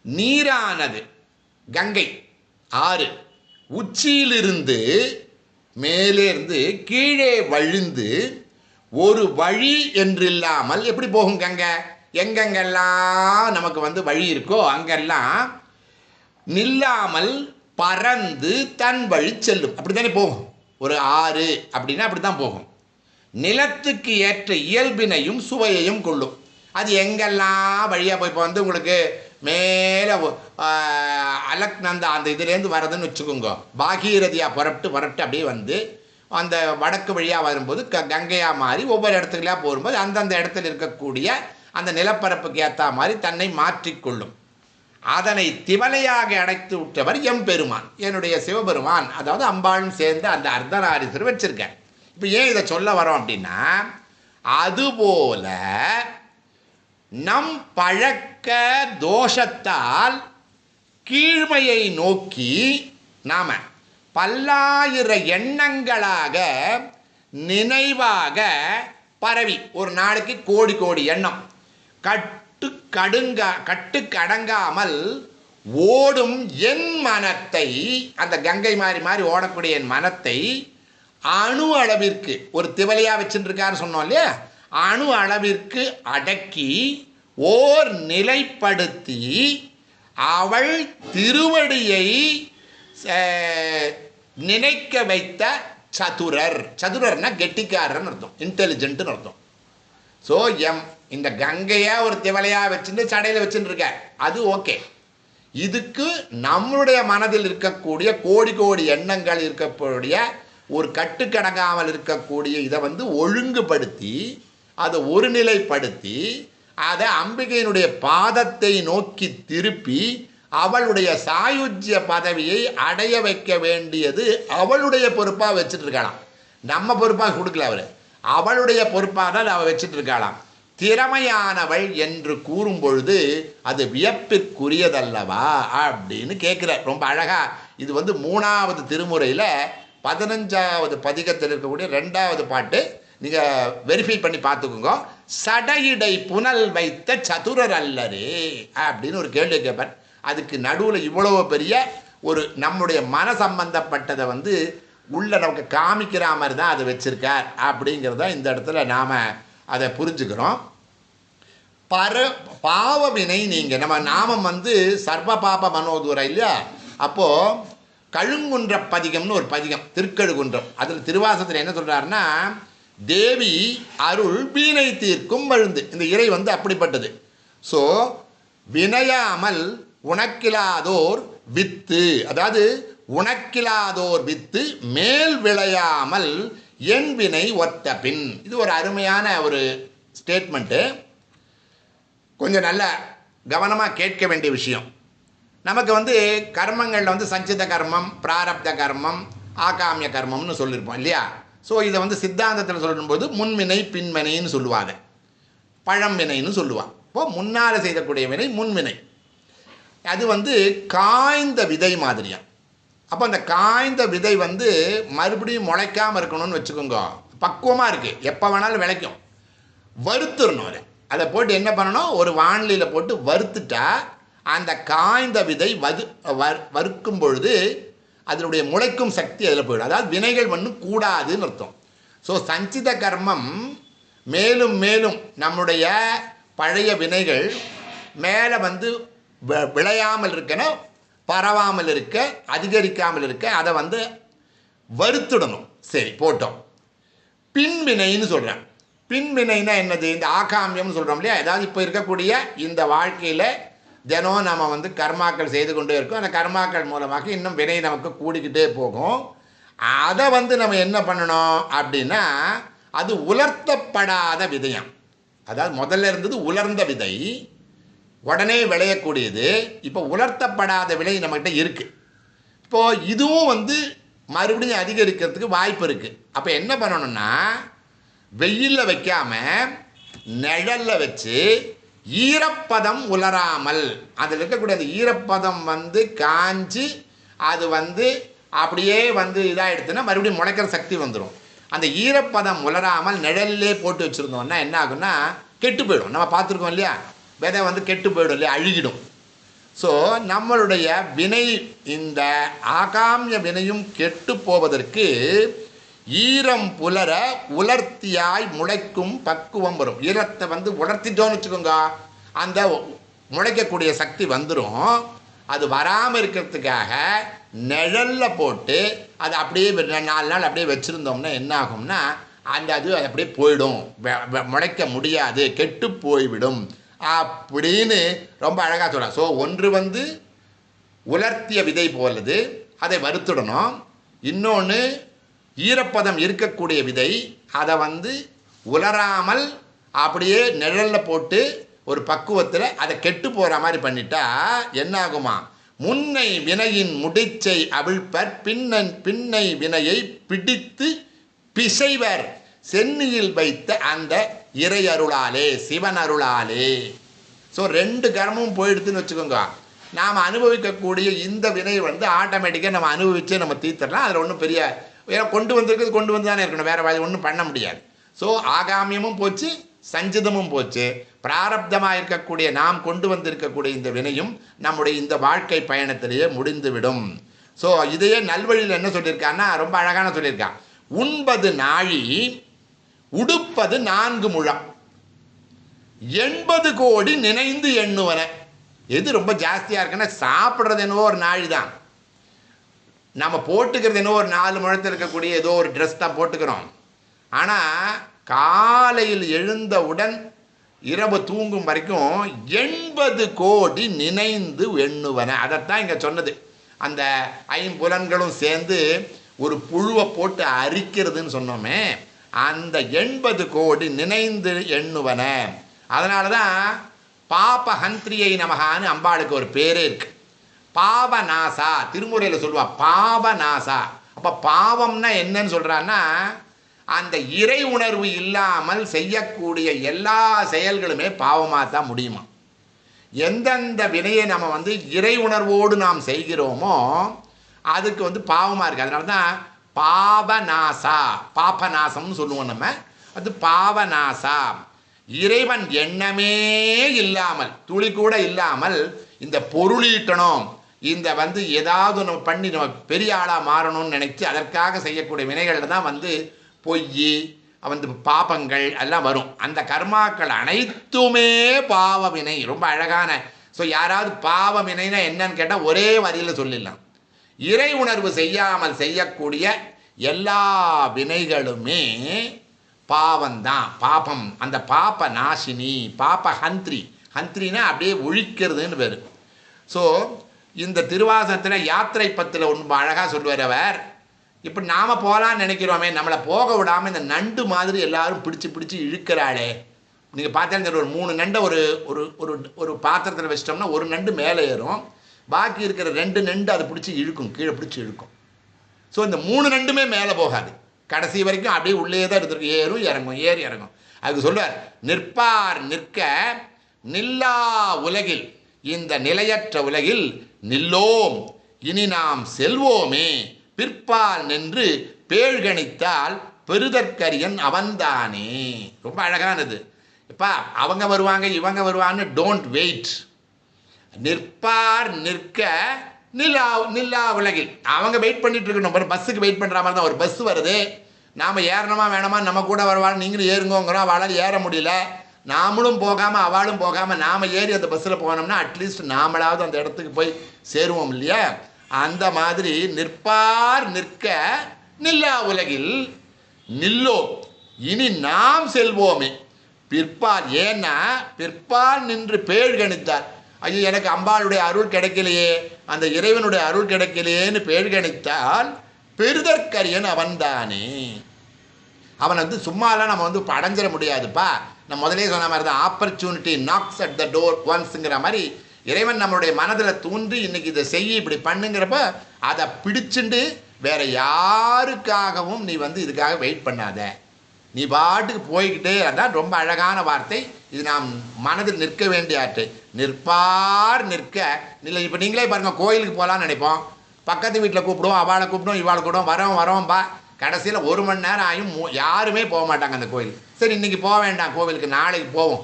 நீரானது கங்கை ஆறு உச்சியிலிருந்து மேலேருந்து கீழே வழிந்து ஒரு வழி என்றில்லாமல் எப்படி போகும் கங்கை, எங்கெங்கெல்லாம் நமக்கு வழி இருக்கோ அங்கெல்லாம் நில்லாமல் பறந்து தன் வழி செல்லும். அப்படி தானே போகும். ஒரு ஆறு அப்படின்னா அப்படி தான் போகும். நிலத்துக்கு ஏற்ற இயல்பினையும் சுவையையும் கொள்ளும். அது எங்கெல்லாம் வழியாக போய் இப்போ உங்களுக்கு மேலே அலக்நந்தா அந்த இதுலேருந்து வரதுன்னு வச்சுக்கோங்க, பாகீரதியாக புறப்பட்டு அப்படியே அந்த வடக்கு வழியாக வரும்போது கங்கையாக மாறி ஒவ்வொரு இடத்துக்குலாம் போகும்போது அந்தந்த இடத்துல இருக்கக்கூடிய அந்த நிலப்பரப்புக்கு ஏற்ற மாதிரி தன்னை மாற்றிக்கொள்ளும். அதனை திவலையாக அடைத்து விட்டவர் எம்பெருமான், என்னுடைய சிவபெருமான், அதாவது அம்பாளும் சேர்ந்து அந்த அர்த்தநாரீஸ்வரர் வச்சுருக்கேன். இப்போ ஏன் இதை சொல்ல வரோம் அப்படின்னா, அதுபோல நம் பழக்க தோஷத்தால் கீழ்மையை நோக்கி நாம் பல்லாயிர எண்ணங்களாக நினைவாக பரவி ஒரு நாளைக்கு கோடி கோடி எண்ணம் கட்டுக்கடங்காமல் ஓடும் என் மனத்தை, அந்த கங்கை மாறி மாறி ஓடக்கூடிய என் மனத்தை அணு அளவிற்கு ஒரு திவலையாக வச்சுருக்காருன்னு சொன்னோம் இல்லையா, அணு அளவிற்கு அடக்கி ஓர் நிலைப்படுத்தி அவள் திருவடியை நினைக்க வைத்த சதுரர். சதுரர்னா கெட்டிக்காரர்னு அர்த்தம், இன்டெலிஜென்ட்னு அர்த்தம். ஸோ இந்த கங்கையை ஒரு திவலையாக வச்சுட்டு சடையில் வச்சுட்டு இருக்க, அது ஓகே. இதுக்கு நம்மளுடைய மனதில் இருக்கக்கூடிய கோடி கோடி எண்ணங்கள் இருக்கக்கூடிய ஒரு கட்டுக்கடங்காமல் இருக்கக்கூடிய இதை ஒழுங்குபடுத்தி அதை ஒருநிலைப்படுத்தி அதை அம்பிகையினுடைய பாதத்தை நோக்கி திருப்பி அவளுடைய சாயுஜ்ய பதவியை அடைய வைக்க வேண்டியது அவளுடைய பொறுப்பாக வச்சுட்டு இருக்கலாம். நம்ம பொறுப்பாக கொடுக்கல, அவளுடைய பொறுப்பாக தான் அவள் வச்சுட்டு இருக்கலாம். திறமையானவள் என்று கூறும் பொழுது அது வியப்பிற்குரியதல்லவா அப்படின்னு கேட்குறார். ரொம்ப அழகாக இது 3வது திருமுறையில் 15வது பதிகத்தில் இருக்கக்கூடிய 2வது பாட்டு. நீங்கள் வெரிஃபை பண்ணி பார்த்துக்கோங்க. சடையிடை புனல் வைத்த சதுரர் அல்லரே அப்படின்னு ஒரு கேள்வி கேட்பார். அதுக்கு நடுவில் இவ்வளோ பெரிய ஒரு நம்முடைய மன சம்பந்தப்பட்டதை உள்ள நமக்கு காமிக்கிற மாதிரி தான் அதை வச்சுருக்கார் அப்படிங்கிறத இந்த இடத்துல நாம் அதை புரிஞ்சுக்கிறோம். பாவவினை நீங்கள் நம்ம நாமம் சர்வ பாப மனோதூர இல்லையா? அப்போது கழுங்குன்ற பதிகம்னு ஒரு பதிகம், திருக்கழுகுன்றம். அதில் திருவாசத்தில் என்ன சொல்கிறாருன்னா, தேவி அருள் வீணை தீர்க்கும் மருந்து. இந்த இறை அப்படிப்பட்டது. ஸோ வினையாமல் உனக்கிலாதோர் வித்து, அதாவது உனக்கிலாதோர் வித்து மேல் விளையாமல் என் வினை ஒத்த பின். இது ஒரு அருமையான ஒரு ஸ்டேட்மெண்ட்டு. கொஞ்சம் நல்ல கவனமாக கேட்க வேண்டிய விஷயம். நமக்கு கர்மங்களில் சஞ்சித கர்மம், பிராரப்த கர்மம், ஆகாமிய கர்மம்னு சொல்லியிருப்போம் இல்லையா? ஸோ இதை சித்தாந்தத்தில் சொல்லும்போது முன்வினை பின்வினைன்னு சொல்லுவாங்க, பழம்வினைன்னு சொல்லுவாள். இப்போது முன்னால் செய்யக்கூடிய வினை முன்வினை. அது காய்ந்த விதை மாதிரியா. அப்போ அந்த காய்ந்த விதை மறுபடியும் முளைக்காமல் இருக்கணும்னு வச்சுக்கோங்க. பக்குவமாக இருக்குது, எப்போ வேணாலும் விளைக்கும். வறுத்துடணும். அதை போட்டு என்ன பண்ணணும், ஒரு வானிலையில் போட்டு வறுத்துட்டா அந்த காய்ந்த விதை வறுக்கும் பொழுது அதனுடைய முளைக்கும் சக்தி அதில் போயிடும். அதாவது வினைகள் கூடாதுன்னு அர்த்தம். ஸோ சஞ்சித கர்மம் மேலும் மேலும் நம்முடைய பழைய வினைகள் மேலே விளையாமல் இருக்கணும், பரவாமல் இருக்க, அதிகரிக்காமல் இருக்க அதை வறுத்துடணும். சரி, போட்டோம். பின்வினைன்னு சொல்கிறேன். பின்வினைனா என்னது? இந்த ஆகாமியம்னு சொல்கிறோம் இல்லையா? ஏதாவது இப்போ இருக்கக்கூடிய இந்த வாழ்க்கையில் தினம் நம்ம கர்மாக்கள் செய்து கொண்டே இருக்கோம். அந்த கர்மாக்கள் மூலமாக இன்னும் வினை நமக்கு கூடிக்கிட்டே போகும். அதை நம்ம என்ன பண்ணணும் அப்படின்னா, அது உலர்த்தப்படாத விதையம். அதாவது முதல்ல இருந்தது உலர்ந்த விதை, உடனே விளையக்கூடியது. இப்போ உலர்த்தப்படாத விலை நம்மகிட்ட இருக்குது. இப்போது இதுவும் மறுபடியும் அதிகரிக்கிறதுக்கு வாய்ப்பு இருக்குது. அப்போ என்ன பண்ணணும்னா, வெயிலில் வைக்காமல் நிழலில் வச்சு ஈரப்பதம் உலராமல், அதில் இருக்கக்கூடிய அந்த ஈரப்பதம் காஞ்சி அது அப்படியே இதாகிடுதுன்னா மறுபடியும் முளைக்கிற சக்தி வந்துடும். அந்த ஈரப்பதம் உலராமல் நிழல்லே போட்டு வச்சுருந்தோம்னா என்ன ஆகுன்னா, கெட்டு போயிடும். நம்ம பார்த்துருக்கோம் இல்லையா? விதை கெட்டு போயிடும் இல்லையா, அழுகிடும். ஸோ நம்மளுடைய வினை, இந்த ஆகாமிய வினையும் கெட்டு போவதற்கு ஈரம் புலர உலர்த்தியாய் முளைக்கும் பக்குவம் வரும். ஈரத்தை உலர்த்திட்டோன்னு வச்சுக்கோங்க, அந்த முளைக்கக்கூடிய சக்தி வந்துடும். அது வராமல் இருக்கிறதுக்காக நிழலில் போட்டு அதை அப்படியே 4 நாள் அப்படியே வச்சுருந்தோம்னா என்ன ஆகும்னா, அது அப்படியே போயிடும், முளைக்க முடியாது, கெட்டு போய்விடும் அப்படின்னு ரொம்ப அழகாக சொல்கிறார். ஸோ ஒன்று உலர்த்திய விதை போலது, அதை வறுத்துடணும். இன்னொன்று ஈரப்பதம் இருக்கக்கூடிய விதை, அதை உலராமல் அப்படியே நிழலில் போட்டு ஒரு பக்குவத்தில் அதை கெட்டு போகிற மாதிரி பண்ணிட்டா என்ன ஆகுமா, முன்னை வினையின் முடிச்சை அவிழ்ப்பர் பின்னை வினையை பிடித்து பிசைவர் சென்னியில் வைத்த அந்த இறை அருளாலே, சிவன் அருளாலே. ஸோ 2 கர்மமும் போயிடுதுன்னு வச்சுக்கோங்க. நாம் அனுபவிக்கக்கூடிய இந்த வினை ஆட்டோமேட்டிக்காக நம்ம அனுபவிச்சே நம்ம தீர்த்தரலாம். அதில் ஒன்றும் பெரிய, ஏன்னா கொண்டு வந்து தானே இருக்கணும், வேறு ஒன்றும் பண்ண முடியாது. ஸோ ஆகாமியமும் போச்சு, சஞ்சிதமும் போச்சு. பிராரப்தமாக இருக்கக்கூடிய நாம் கொண்டு வந்திருக்கக்கூடிய இந்த வினையும் நம்முடைய இந்த வாழ்க்கை பயணத்திலேயே முடிந்துவிடும். ஸோ இதையே நல்வழியில் என்ன சொல்லியிருக்கான்னா, ரொம்ப அழகான சொல்லியிருக்கான். உண்பது நாழி உடுப்பது 4 முழம் 80 கோடி நினைந்து எண்ணுவன. எது ரொம்ப ஜாஸ்தியாக இருக்குன்னா, சாப்பிட்றது என்னவோ ஒரு நாழி தான், நம்ம போட்டுக்கிறது என்னவோ ஒரு 4 முழத்தில் இருக்கக்கூடிய ஏதோ ஒரு ட்ரெஸ் தான் போட்டுக்கிறோம். ஆனால் காலையில் எழுந்தவுடன் இரவு தூங்கும் வரைக்கும் 80 கோடி நினைந்து எண்ணுவன. அதைத்தான் இங்கே சொன்னது. அந்த 5 புலன்களும் சேர்ந்து ஒரு புழுவை போட்டு அரிக்கிறதுன்னு சொன்னோமே, அந்த 80 கோடி நினைந்து எண்ணுவன. அதனால தான் பாபஹந்திரியை நமகான்னு அம்பாளுக்கு ஒரு பேரே இருக்குது. பாவநாசா திருமுறையில் சொல்லுவா பாவநாசா. அப்போ பாவம்னா என்னன்னு சொல்கிறான்னா அந்த இறை உணர்வு இல்லாமல் செய்யக்கூடிய எல்லா செயல்களுமே பாவமாக தான் முடியுமா. எந்தெந்த வினையை நம்ம இறை உணர்வோடு நாம் செய்கிறோமோ அதுக்கு பாவமாக இருக்குது. அதனால தான் பாவநாசா பாபநாசம்னு சொல்லுவோம் நம்ம. அது பாவநாசா. இறைவன் எண்ணமே இல்லாமல் துளி கூட இல்லாமல் இந்த பொருளீட்டணும், இந்த ஏதாவது நம்ம பண்ணி நம்ம பெரிய ஆளாக மாறணும்னு நினைச்சு அதற்காக செய்யக்கூடிய வினைகளில் தான் பொய் பாபங்கள் எல்லாம் வரும். அந்த கர்மாக்கள் அனைத்துமே பாவ வினை. ரொம்ப அழகான. ஸோ யாராவது பாவ வினைனா என்னன்னு கேட்டால் ஒரே வரியில் சொல்லிடலாம். இறை உணர்வு செய்யாமல் செய்யக்கூடிய எல்லா வினைகளுமே பாவம்தான், பாபம். அந்த பாப நாசினி, பாப ஹந்திரி. ஹந்திரினா அப்படியே ஒழிக்கிறதுன்னு பேர். ஸோ இந்த திருவாசகத்தில் யாத்திரை பத்தில் ஒன்று அழகாக சொல்லுவார் அவர். இப்போ நாம் போகலான்னு நினைக்கிறோமே, நம்மளை போக விடாமல் இந்த நண்டு மாதிரி எல்லாரும் பிடிச்சி பிடிச்சி இழுக்கிறாளே. நீங்கள் பார்த்தா ஒரு 3 நண்டை ஒரு ஒரு ஒரு பாத்திரத்தில் வச்சிட்டோம்னா ஒரு நண்டு மேலே ஏறும், பாக்கி இருக்கிற 2 நண்டு அதை பிடிச்சி இழுக்கும், கீழே பிடிச்சி இழுக்கும். ஸோ இந்த 3 நண்டுமே மேலே போகாது, கடைசி வரைக்கும் அப்படியே உள்ளே தான் இருந்திருக்கு, ஏறும் இறங்கும் ஏறி இறங்கும். அதுக்கு சொல்லுவார், நிற்பார் நிற்க நில்லா உலகில், இந்த நிலையற்ற உலகில் நில்லோம் இனி நாம் செல்வோமே, பிற்பால் நின்று பேழ்கணித்தால் பெருதற்கரியன் அவன்தானே. ரொம்ப அழகானது. இப்போ அவங்க வருவாங்க இவங்க வருவான்னு டோன்ட் வெயிட். நிற்பார் நிற்க நில்லா உலகில். அவங்க வெயிட் பண்ணிட்டு இருக்கணும். பஸ்ஸுக்கு வெயிட் பண்ணுற மாதிரி தான். ஒரு பஸ் வருது, நாம் ஏறணுமா வேணாமா, நம்ம கூட வருவாள், நீங்களும் ஏறுங்கோங்கிறோம், அவளால் ஏற முடியல, நாமளும் போகாமல் அவளும் போகாமல் நாம் ஏறி அந்த பஸ்ஸில் போனோம்னா அட்லீஸ்ட் நாமளாவது அந்த இடத்துக்கு போய் சேருவோம் இல்லையா. அந்த மாதிரி நிற்பார் நிற்க நில்லா உலகில் நில்லோ இனி நாம் செல்வோமே, பிற்பால். ஏன்னா பிற்பால் நின்று பேழ்கணித்தார். ஐயோ எனக்கு அம்பாளுடைய அருள் கிடைக்கலையே, அந்த இறைவனுடைய அருள் கிடைக்கலையேன்னு பேழ்கணித்தால் பெருதற்கரியன் அவன்தானே. அவன் சும்மாலாம் நம்ம அடைஞ்சிட முடியாதுப்பா. நான் முதலே சொன்ன மாதிரி தான், opportunity knocks at the door ஒன்ஸுங்கிற மாதிரி இறைவன் நம்மளுடைய மனதில் தூண்டி இன்னைக்கு இதை செய்ய இப்படி பண்ணுங்கிறப்ப அதை பிடிச்சுண்டு வேற யாருக்காகவும் நீ இதுக்காக வெயிட் பண்ணாத, நீ பாட்டுக்கு போய்கிட்டே. அதான் ரொம்ப அழகான வார்த்தை இது. நாம் மனதில் நிற்க வேண்டிய ஆற்று. நிற்பார் நிற்க இல்லை. இப்போ நீங்களே பாருங்கள், கோயிலுக்கு போகலான்னு நினைப்போம், பக்கத்து வீட்டில் கூப்பிடுவோம், அவளை கூப்பிடுவோம் இவாளை கூப்பிடுவோம், வரோம்பா. கடைசியில் 1 மணி நேரம் ஆகும், யாருமே போக மாட்டாங்க அந்த கோயில். சரி இன்றைக்கி போக வேண்டாம் கோவிலுக்கு, நாளைக்கு போவோம்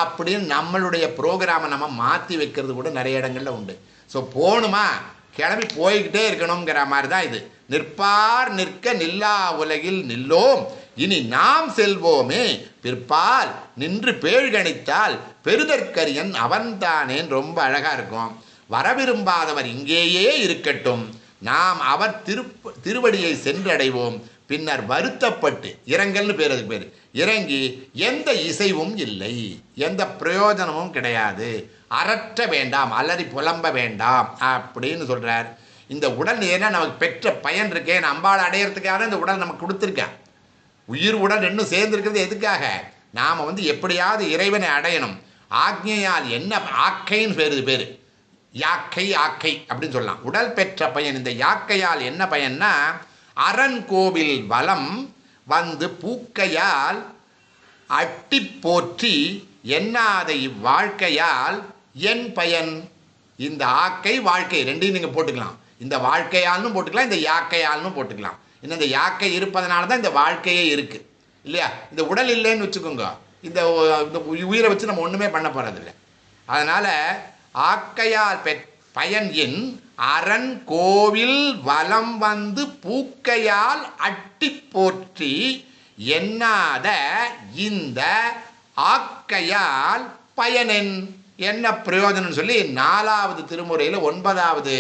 அப்படின்னு நம்மளுடைய ப்ரோக்ராமை நம்ம மாற்றி வைக்கிறது கூட நிறைய இடங்களில் உண்டு. ஸோ போகணுமா, கிளம்பி போய்கிட்டே இருக்கணுங்கிற மாதிரி தான் இது. நிற்பார் நிற்க நில்லா உலகில் நில்லோம் இனி நாம் செல்வோமே, பிற்பால் நின்று பேழ்கணித்தால் பெருதற்கரியன் அவன்தானேன்னு ரொம்ப அழகாக இருக்கும். வரவிரும்பாதவர் இங்கேயே இருக்கட்டும், நாம் அவர் திருவடியை சென்றடைவோம், பின்னர் வருத்தப்பட்டு இரங்கல்னு பேர், அதுக்கு பேர் இறங்கி எந்த இசைவும் இல்லை, எந்த பிரயோஜனமும் கிடையாது, அரற்ற வேண்டாம், அலறி புலம்ப வேண்டாம் அப்படின்னு சொல்கிறார். இந்த உடல் ஏன்னா நமக்கு பெற்ற பயன் இருக்கே, அம்பாள் அடையிறதுக்காக இந்த உடல் நமக்கு கொடுத்துருக்கேன். உயிர் உடல் ரெண்டும் சேர்ந்துருக்கிறது எதுக்காக, நாம் எப்படியாவது இறைவனை அடையணும். ஆக்ஞையால் என்ன, ஆக்கைன்னு பேர் யாக்கை ஆக்கை அப்படின்னு சொல்லலாம். உடல் பெற்ற பயன். இந்த யாக்கையால் என்ன பயன்னா, அரண் கோவில் வலம் பூக்கையால் அட்டி போற்றி எண்ணாத இவ்வாழ்க்கையால் என் பயன். இந்த ஆக்கை வாழ்க்கை ரெண்டையும் நீங்கள் போட்டுக்கலாம். இந்த வாழ்க்கையால்னு போட்டுக்கலாம், இந்த யாக்கையால்னு போட்டுக்கலாம். இன்னும் இந்த யாக்கை இருப்பதனால தான் இந்த வாழ்க்கையே இருக்குது இல்லையா. இந்த உடல் இல்லைன்னு வச்சுக்கோங்க, இந்த உயிரை வச்சு நம்ம ஒன்றுமே பண்ண போகிறதில்லை. அதனால் ஆக்கையால் பயன் என் அரண் கோவில் வலம் பூக்கையால் அட்டி போற்றி எண்ணாத இந்த ஆக்கையால் பயனென், என்ன பிரயோஜனம் சொல்லி 4வது திருமுறையில் 9வது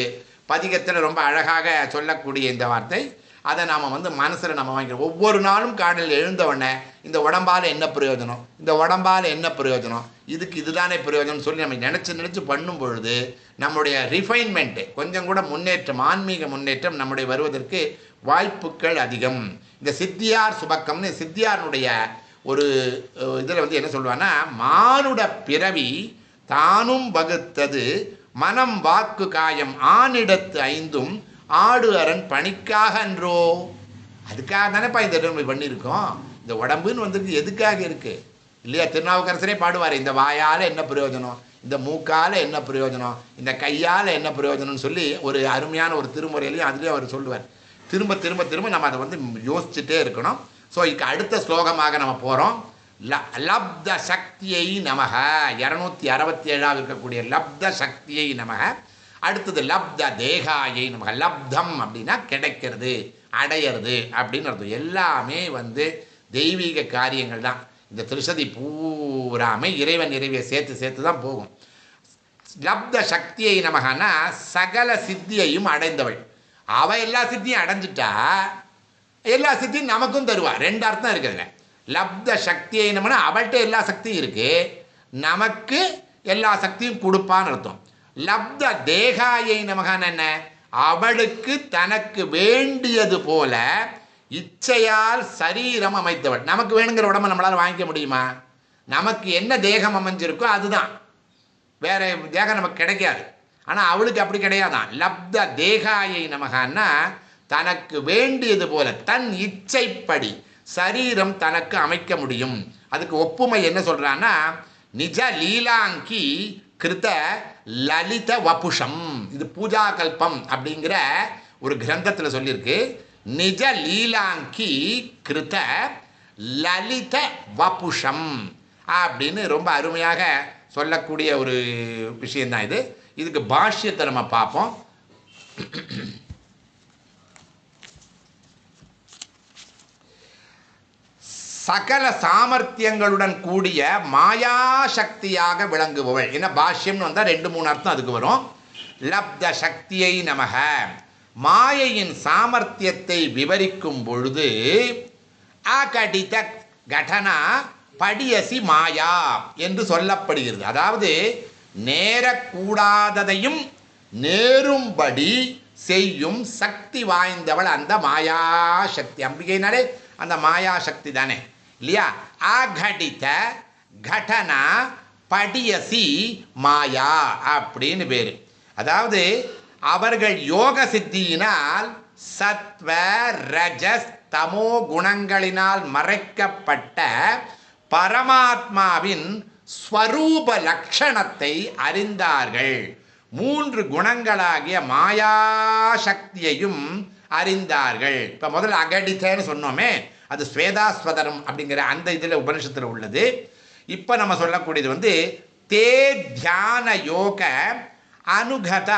பதிகத்தில் ரொம்ப அழகாக சொல்லக்கூடிய இந்த வார்த்தை. அதை நாம் மனசில் நம்ம வாங்கிக்கிறோம். ஒவ்வொரு நாளும் காலையில் எழுந்தவுடனே இந்த உடம்பால் என்ன பிரயோஜனம், இந்த உடம்பால் என்ன பிரயோஜனம், இதுக்கு இதுதானே பிரயோஜனம் சொல்லி நம்ம நினச்சி பண்ணும் பொழுது நம்முடைய ரிஃபைன்மெண்ட்டு கொஞ்சம் கூட முன்னேற்றம், ஆன்மீக முன்னேற்றம் நம்முடைய வருவதற்கு வாய்ப்புகள் அதிகம். இந்த சித்தியார் சுபக்கம்னு சித்தியாருடைய ஒரு இதில் என்ன சொல்லுவான்னா, மானுட பிறவி தானும் வகுத்தது மனம் வாக்கு காயம் ஆணிடத்து ஐந்தும் ஆடு அரண் பணிக்காக அன்றோ. அதுக்காக தானேப்பா இந்த நம்ம பண்ணியிருக்கோம். இந்த உடம்புன்னு வந்துருக்கு எதுக்காக இருக்குது இல்லையா? திருநாவுக்கரசரே பாடுவார், இந்த வாயால் என்ன பிரயோஜனம், இந்த மூக்கால் என்ன பிரயோஜனம், இந்த கையால் என்ன பிரயோஜனம்னு சொல்லி ஒரு அருமையான ஒரு திருமுறையிலையும் அதுலேயும் அவர் சொல்லுவார். திரும்ப திரும்ப திரும்ப நம்ம அதை வந்து யோசிச்சுட்டே இருக்கணும். ஸோ இதுக்கு அடுத்த ஸ்லோகமாக நம்ம போகிறோம். லப்த சக்தியை நமக, 267 இருக்கக்கூடிய லப்த சக்தியை நமக. அடுத்தது லப்த தேகாயை நமக. லப்தம் அப்படின்னா கிடைக்கிறது, அடையிறது அப்படின்னு அர்த்தம். எல்லாமே வந்து தெய்வீக காரியங்கள் தான். இந்த திருசதி பூராமே இறைவன் இறைவியை சேர்த்து சேர்த்து தான் போகும். லப்த சக்தியை நமகனா சகல சித்தியையும் அடைந்தவள். அவள் எல்லா சித்தியும் அடைஞ்சிட்டா எல்லா சித்தியும் நமக்கும் தருவா. ரெண்டு அர்த்தம் இருக்குதுங்க. லப்த சக்தியை நமனா அவள்கிட்ட எல்லா சக்தியும் இருக்கு, நமக்கு எல்லா சக்தியும் கொடுப்பான்னு அர்த்தம். லப்த தேகாயை நமகான என்ன, அவளுக்கு தனக்கு வேண்டியது போல இச்சையால் சரீரம் அமைத்தவள். நமக்கு வேணுங்கிற உடம்பை நம்மளால் வாங்கிக்க முடியுமா? நமக்கு என்ன தேகம் அமைஞ்சிருக்கோ அதுதான், வேற தேகம் நமக்கு கிடைக்காது. ஆனால் அவளுக்கு அப்படி கிடையாதான். லப்த தேகாயை நமகான்னா தனக்கு வேண்டியது போல தன் இச்சைப்படி சரீரம் தனக்கு அமைக்க முடியும். அதுக்கு ஒப்புமை என்ன சொல்றான்னா, நிஜ லீலாங்கி கிருத லலித வபுஷம். இது பூஜா கல்பம் அப்படிங்கிற ஒரு கிரந்தத்தில் சொல்லியிருக்கு. நிஜ லீலாங்கி கிருத லலித வபுஷம் அப்படின்னு ரொம்ப அருமையாக சொல்லக்கூடிய ஒரு விஷயந்தான் இது. இதுக்கு பாஷ்யத்தை நம்ம பார்ப்போம். சகல சாமர்த்தியங்களுடன் கூடிய மாயாசக்தியாக விளங்குபவள். என்ன பாஷ்யம்னு வந்தால் 2-3 அர்த்தம் அதுக்கு வரும். லப்த சக்தியை நமக, மாயையின் சாமர்த்தியத்தை விவரிக்கும் பொழுது அகடித கடனா படியசி மாயா என்று சொல்லப்படுகிறது. அதாவது நேரக்கூடாததையும் நேரும்படி செய்யும் சக்தி வாய்ந்தவள் அந்த மாயாசக்தி. அம்பிகைனாலே அந்த மாயாசக்தி தானே இல்லையா? அகடித கடனா படியசி மாயா அப்படின்னு பேர். அதாவது அவர்கள் யோக சித்தியினால் சத்வ ரஜஸ் தமோ குணங்களினால் மறைக்கப்பட்ட பரமாத்மாவின் ஸ்வரூப லட்சணத்தை அறிந்தார்கள். 3 குணங்களாகிய மாயாசக்தியையும் அறிந்தார்கள். இப்போ முதல்ல அகடித்தேன்னு சொன்னோமே, அது ஸ்வேதாஸ்வதரம் அப்படிங்கிற அந்த இதில் உபனிஷத்தில் உள்ளது. இப்போ நம்ம சொல்லக்கூடியது வந்து தே தியான யோக அனுகத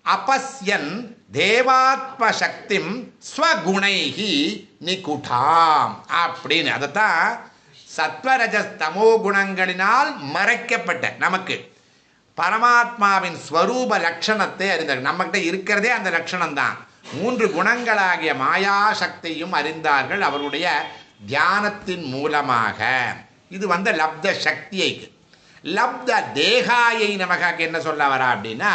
அபஸ்யன் தேவாத்ம சக்திம் ஸ்வகுணைஹி நிகுடாம் அப்படின்னு. அதைத்தான் சத்வரஜஸ் தமோ குணங்களினால் மறைக்கப்பட்ட நமக்கு பரமாத்மாவின் ஸ்வரூப லட்சணத்தை அறிந்தார்கள். நம்மகிட்ட இருக்கிறதே அந்த லட்சணம் தான். 3 குணங்களாகிய மாயாசக்தியும் அறிந்தார்கள் அவருடைய தியானத்தின் மூலமாக. இது வந்து லப்த சக்தியைக்கு. லப்த தேகாயை நமக்காக என்ன சொல்ல வரா அப்படின்னா,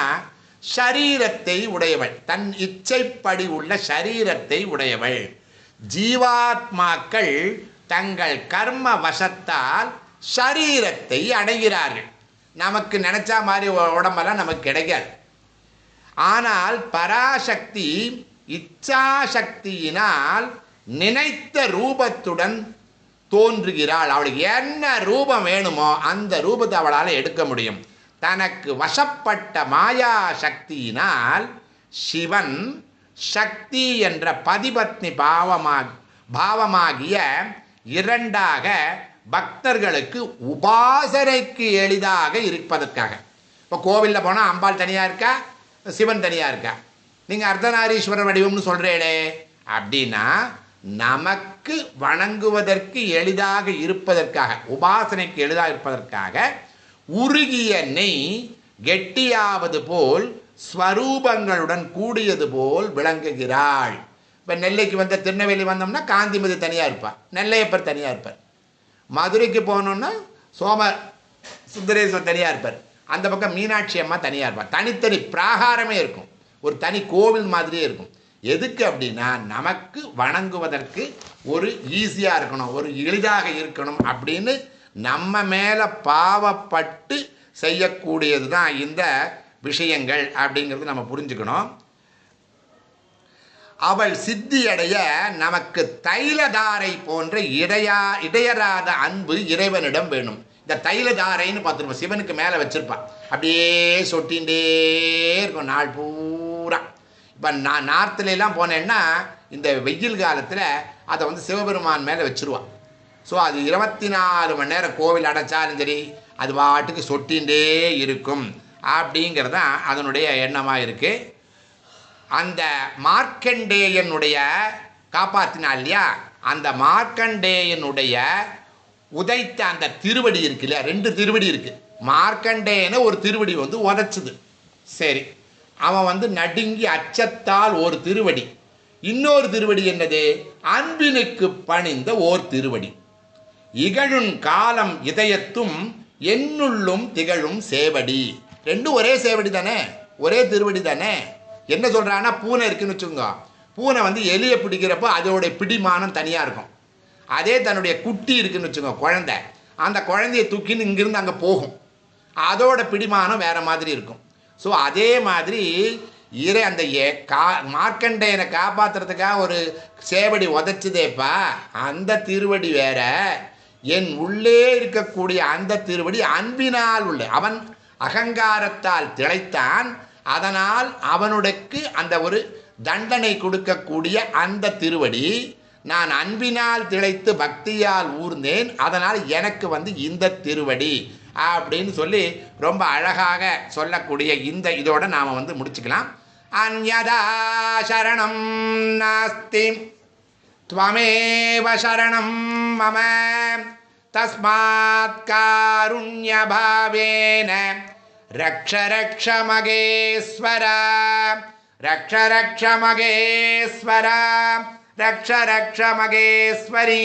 ஷரீரத்தை உடையவள், தன் இச்சைப்படி உள்ள ஷரீரத்தை உடையவள். ஜீவாத்மாக்கள் தங்கள் கர்ம வசத்தால் ஷரீரத்தை அடைகிறார்கள். நமக்கு நினைச்சா மாதிரி உடம்பெல்லாம் நமக்கு கிடைக்காது. ஆனால் பராசக்தி இச்சாசக்தியினால் நினைத்த ரூபத்துடன் தோன்றுகிறாள். அவளுக்கு என்ன ரூபம் வேணுமோ அந்த ரூபத்தை அவளால் எடுக்க முடியும். தனக்கு வசப்பட்ட மாயா சக்தியினால் சிவன் சக்தி என்ற பதிபத்னி பாவமாகிய 2ஆக பக்தர்களுக்கு உபாசனைக்கு எளிதாக இருப்பதற்காக. இப்போ கோவிலில் போனால் அம்பாள் தனியாக இருக்கா, சிவன் தனியாக இருக்கா. நீங்கள் அர்த்தநாரீஸ்வரர் வடிவம்னு சொல்கிறீங்களே அப்படின்னா நமக்கு வணங்குவதற்கு எளிதாக இருப்பதற்காக, உபாசனைக்கு எளிதாக இருப்பதற்காக உருகிய நெய் கெட்டியாவது போல் ஸ்வரூபங்களுடன் கூடியது போல் விளங்குகிறாள். இப்போ நெல்லைக்கு வந்த திருநெல்வேலி வந்தோம்னா காந்திமதி தனியாக இருப்பாள், நெல்லையப்பர் தனியாக இருப்பார். மதுரைக்கு போகணுன்னா சோம சுந்தரேஸ்வர் தனியாக இருப்பார், அந்த பக்கம் மீனாட்சி அம்மா தனியாக இருப்பார். தனித்தனி பிராகாரமே இருக்கும், ஒரு தனி கோவில் மாதிரியே இருக்கும். எதுக்கு அப்படின்னா நமக்கு வணங்குவதற்கு ஒரு ஈஸியாக இருக்கணும், ஒரு எளிதாக இருக்கணும் அப்படின்னு நம்ம மேலே பாவப்பட்டு செய்யக்கூடியது தான் இந்த விஷயங்கள் அப்படிங்கிறது நம்ம புரிஞ்சுக்கணும். அவள் சித்தியடைய நமக்கு தைலதாரை போன்ற இடையறாத அன்பு இறைவனிடம் வேணும். இந்த தைலதாரைன்னு பார்த்துருப்போம், சிவனுக்கு மேலே வச்சுருப்பான், அப்படியே சொட்டிகிட்டே இருக்கும் நாள் பூரா. இப்போ நான் நார்த்துலாம் போனேன்னா இந்த வெயில் காலத்தில் அதை வந்து சிவபெருமான் மேலே வச்சுருவான். ஸோ அது 24 மணி நேரம் கோவில் அடைச்சாலும் சரி அது பாட்டுக்கு சொட்டிகிட்டே இருக்கும் அப்படிங்கிறது தான் அதனுடைய எண்ணமாக இருக்குது. அந்த மார்க்கண்டேயனுடைய காப்பாற்றினா இல்லையா, அந்த மார்க்கண்டேயனுடைய உதைத்த அந்த திருவடி இருக்கு இல்லையா, 2 திருவடி இருக்குது. மார்க்கண்டேயனை ஒரு திருவடி வந்து உதைச்சுது. சரி, அவன் வந்து நடுங்கி அச்சத்தால் ஒரு திருவடி, இன்னொரு திருவடி என்னது, அன்பினுக்கு பணிந்த ஓர் திருவடி. இகழும் காலம் இதயத்தும் என்னுள்ளும் திகழும் சேவடி. 2 ஒரே சேவடி தானே, ஒரே திருவடி தானே. என்ன சொல்கிறான்னா, பூனை இருக்குன்னு வச்சுக்கோங்க, பூனை வந்து எலியை பிடிக்கிறப்போ அதோடைய பிடிமானம் தனியாக இருக்கும். அதே தன்னுடைய குட்டி இருக்குன்னு வச்சுக்கோங்க, குழந்தை, அந்த குழந்தைய தூக்கின்னு இங்கிருந்து அங்கே போகும், அதோட பிடிமானம் வேறு மாதிரி இருக்கும். ஸோ அதே மாதிரி அந்த மார்க்கண்டேயனை காப்பாற்றுறதுக்காக ஒரு சேவடி உதைச்சதேப்பா, அந்த திருவடி வேற, என் உள்ளே இருக்கக்கூடிய அந்த திருவடி அன்பினால் உள்ள, அவன் அகங்காரத்தால் திளைத்தான், அதனால் அவனுக்கு அந்த ஒரு தண்டனை கொடுக்கக்கூடிய அந்த திருவடி, நான் அன்பினால் திளைத்து பக்தியால் ஊர்ந்தேன், அதனால் எனக்கு வந்து இந்த திருவடி அப்படின்னு சொல்லி ரொம்ப அழகாக சொல்லக்கூடிய இந்த இதோட நாம் வந்து முடிச்சுக்கலாம். அன்யதா சரணம் நாஸ்தி த்வமேவ சரணம் மம தஸ்மாத் காருண்ய பாவேன ரக்ஷ ரக்ஷ மகேஸ்வர ரக்ஷ ரக்ஷ மகேஸ்வர ரக்ஷ ரக்ஷ மகேஸ்வரீ.